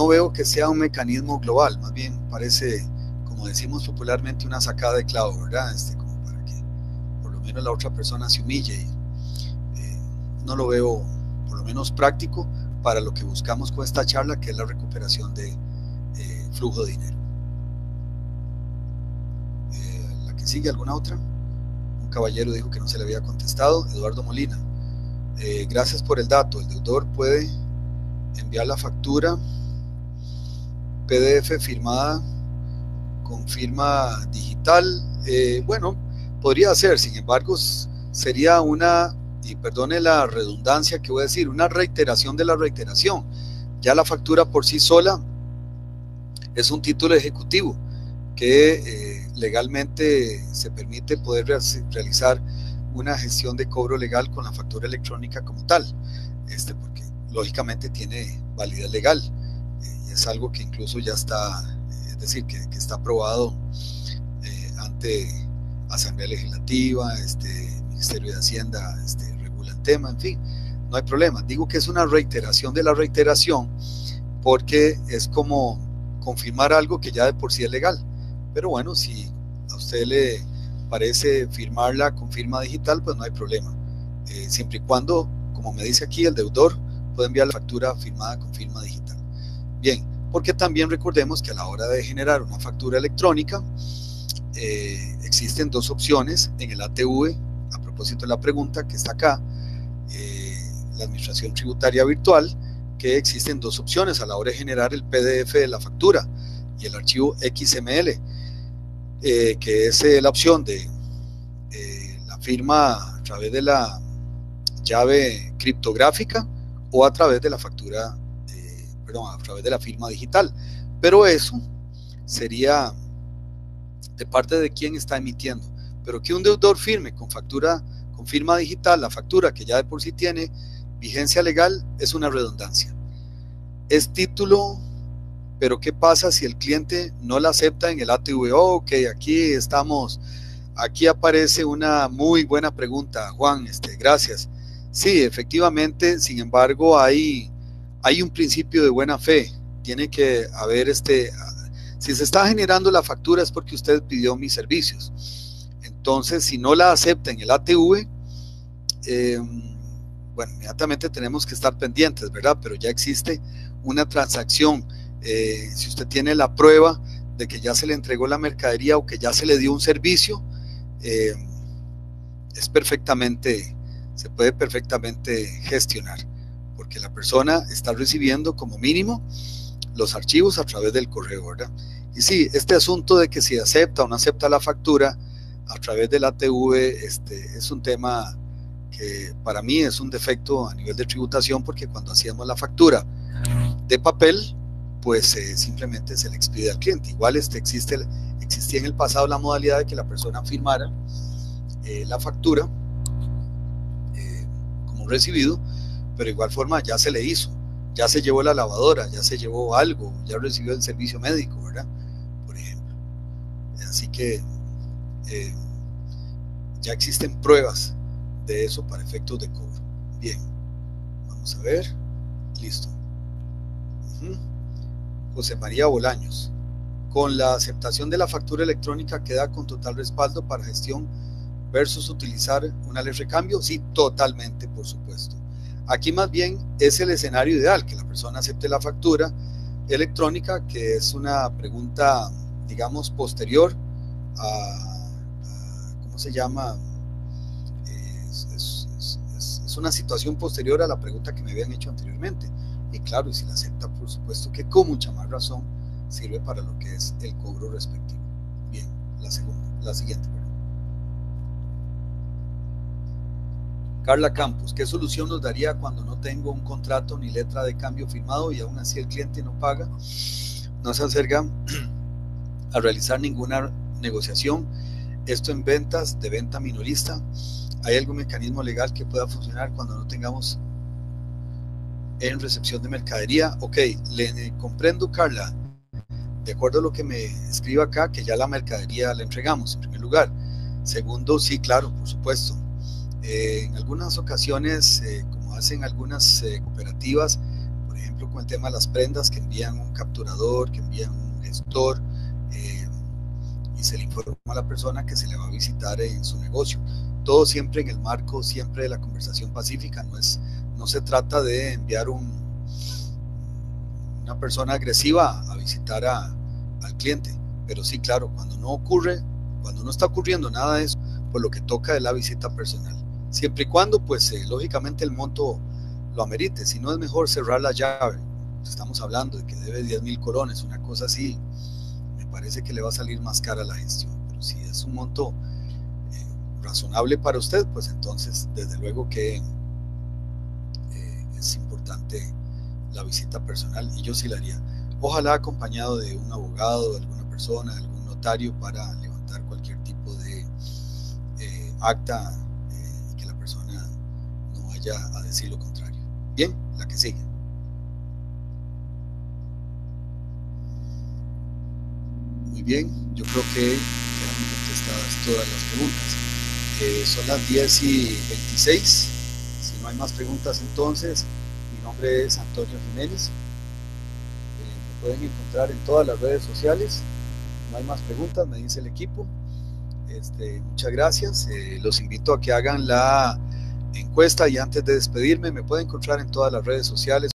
B: veo que sea un mecanismo global, más bien parece, como decimos popularmente, una sacada de clavo, ¿verdad? Como para que por lo menos la otra persona se humille. No lo veo, por lo menos práctico, para lo que buscamos con esta charla, que es la recuperación de flujo de dinero. La que sigue, ¿alguna otra? Un caballero dijo que no se le había contestado. Eduardo Molina, gracias por el dato. El deudor puede enviar la factura PDF firmada con firma digital. Bueno, podría ser, sin embargo, sería una, y perdone la redundancia que voy a decir, una reiteración de la reiteración. Ya la factura por sí sola es un título ejecutivo que legalmente se permite poder realizar una gestión de cobro legal con la factura electrónica como tal, porque lógicamente tiene validez legal, y es algo que incluso ya está, es decir, que está aprobado ante Asamblea Legislativa, Ministerio de Hacienda regula el tema, en fin, no hay problema. Digo que es una reiteración de la reiteración porque es como confirmar algo que ya de por sí es legal. Pero bueno, si a usted le parece firmarla con firma digital, pues no hay problema. Siempre y cuando, como me dice aquí, el deudor puede enviar la factura firmada con firma digital. Bien, porque también recordemos que a la hora de generar una factura electrónica, existen dos opciones en el ATV, a propósito de la pregunta que está acá, la Administración Tributaria Virtual, que existen dos opciones a la hora de generar el PDF de la factura y el archivo XML, que es la opción de la firma a través de la llave criptográfica o a través de la factura, a través de la firma digital. Pero eso sería de parte de quien está emitiendo. Pero que un deudor firme con firma digital la factura que ya de por sí tiene vigencia legal es una redundancia. Es título pero ¿qué pasa si el cliente no la acepta en el ATV? Oh, ok, aquí aparece una muy buena pregunta, Juan, gracias. Sí, efectivamente, sin embargo, hay un principio de buena fe. Tiene que haber si se está generando la factura es porque usted pidió mis servicios. Entonces, si no la acepta en el ATV, bueno, inmediatamente tenemos que estar pendientes, ¿verdad? Pero ya existe una transacción. Si usted tiene la prueba de que ya se le entregó la mercadería o que ya se le dio un servicio, se puede perfectamente gestionar, porque la persona está recibiendo como mínimo los archivos a través del correo, ¿verdad? Y sí, este asunto de que si acepta o no acepta la factura a través del ATV, es un tema que para mí es un defecto a nivel de tributación, porque cuando hacíamos la factura de papel, pues simplemente se le expide al cliente. Igual existía en el pasado la modalidad de que la persona firmara la factura como recibido, pero de igual forma ya se le hizo, ya se llevó la lavadora, ya se llevó algo, ya recibió el servicio médico, ¿verdad? Por ejemplo. Así que ya existen pruebas de eso para efectos de cobro. Bien, vamos a ver, listo. José María Bolaños: con la aceptación de la factura electrónica queda con total respaldo para gestión versus utilizar una ley de recambio. Sí, totalmente, por supuesto. Aquí más bien es el escenario ideal, que la persona acepte la factura electrónica, que es una pregunta, digamos, posterior ¿cómo se llama? Es una situación posterior a la pregunta que me habían hecho anteriormente. Y claro, y si la acepta, por supuesto que con mucha más razón sirve para lo que es el cobro respectivo. Bien, la siguiente. Carla Campos: ¿qué solución nos daría cuando no tengo un contrato ni letra de cambio firmado y aún así el cliente no paga, no se acerca a realizar ninguna negociación? Esto en ventas de venta minorista. ¿Hay algún mecanismo legal que pueda funcionar cuando no tengamos en recepción de mercadería? Ok, le comprendo, Carla. De acuerdo a lo que me escribe acá, que ya la mercadería la entregamos, en primer lugar. Segundo, sí, claro, por supuesto. En algunas ocasiones, como hacen algunas cooperativas, por ejemplo, con el tema de las prendas, que envían un capturador, que envían un gestor, y se le informa a la persona que se le va a visitar en su negocio. Todo siempre en el marco siempre de la conversación pacífica. No se trata de enviar una persona agresiva a visitar al cliente, pero sí, claro, cuando no está ocurriendo nada de eso, pues lo que toca es la visita personal, siempre y cuando, pues lógicamente el monto lo amerite. Si no, es mejor cerrar la llave. Estamos hablando de que debe 10,000 colones, una cosa así, me parece que le va a salir más cara la gestión. Pero si es un monto razonable para usted, pues entonces desde luego que es importante la visita personal, y yo sí la haría, ojalá acompañado de un abogado, de alguna persona, de algún notario, para levantar cualquier tipo de acta, y que la persona no vaya a decir lo contrario. Bien, la que sigue. Muy bien, yo creo que quedan contestadas todas las preguntas. Son las 10:26. Si no hay más preguntas, entonces, mi nombre es Antonio Jiménez. Me pueden encontrar en todas las redes sociales. No hay más preguntas, me dice el equipo. Muchas gracias. Los invito a que hagan la encuesta, y antes de despedirme, me pueden encontrar en todas las redes sociales.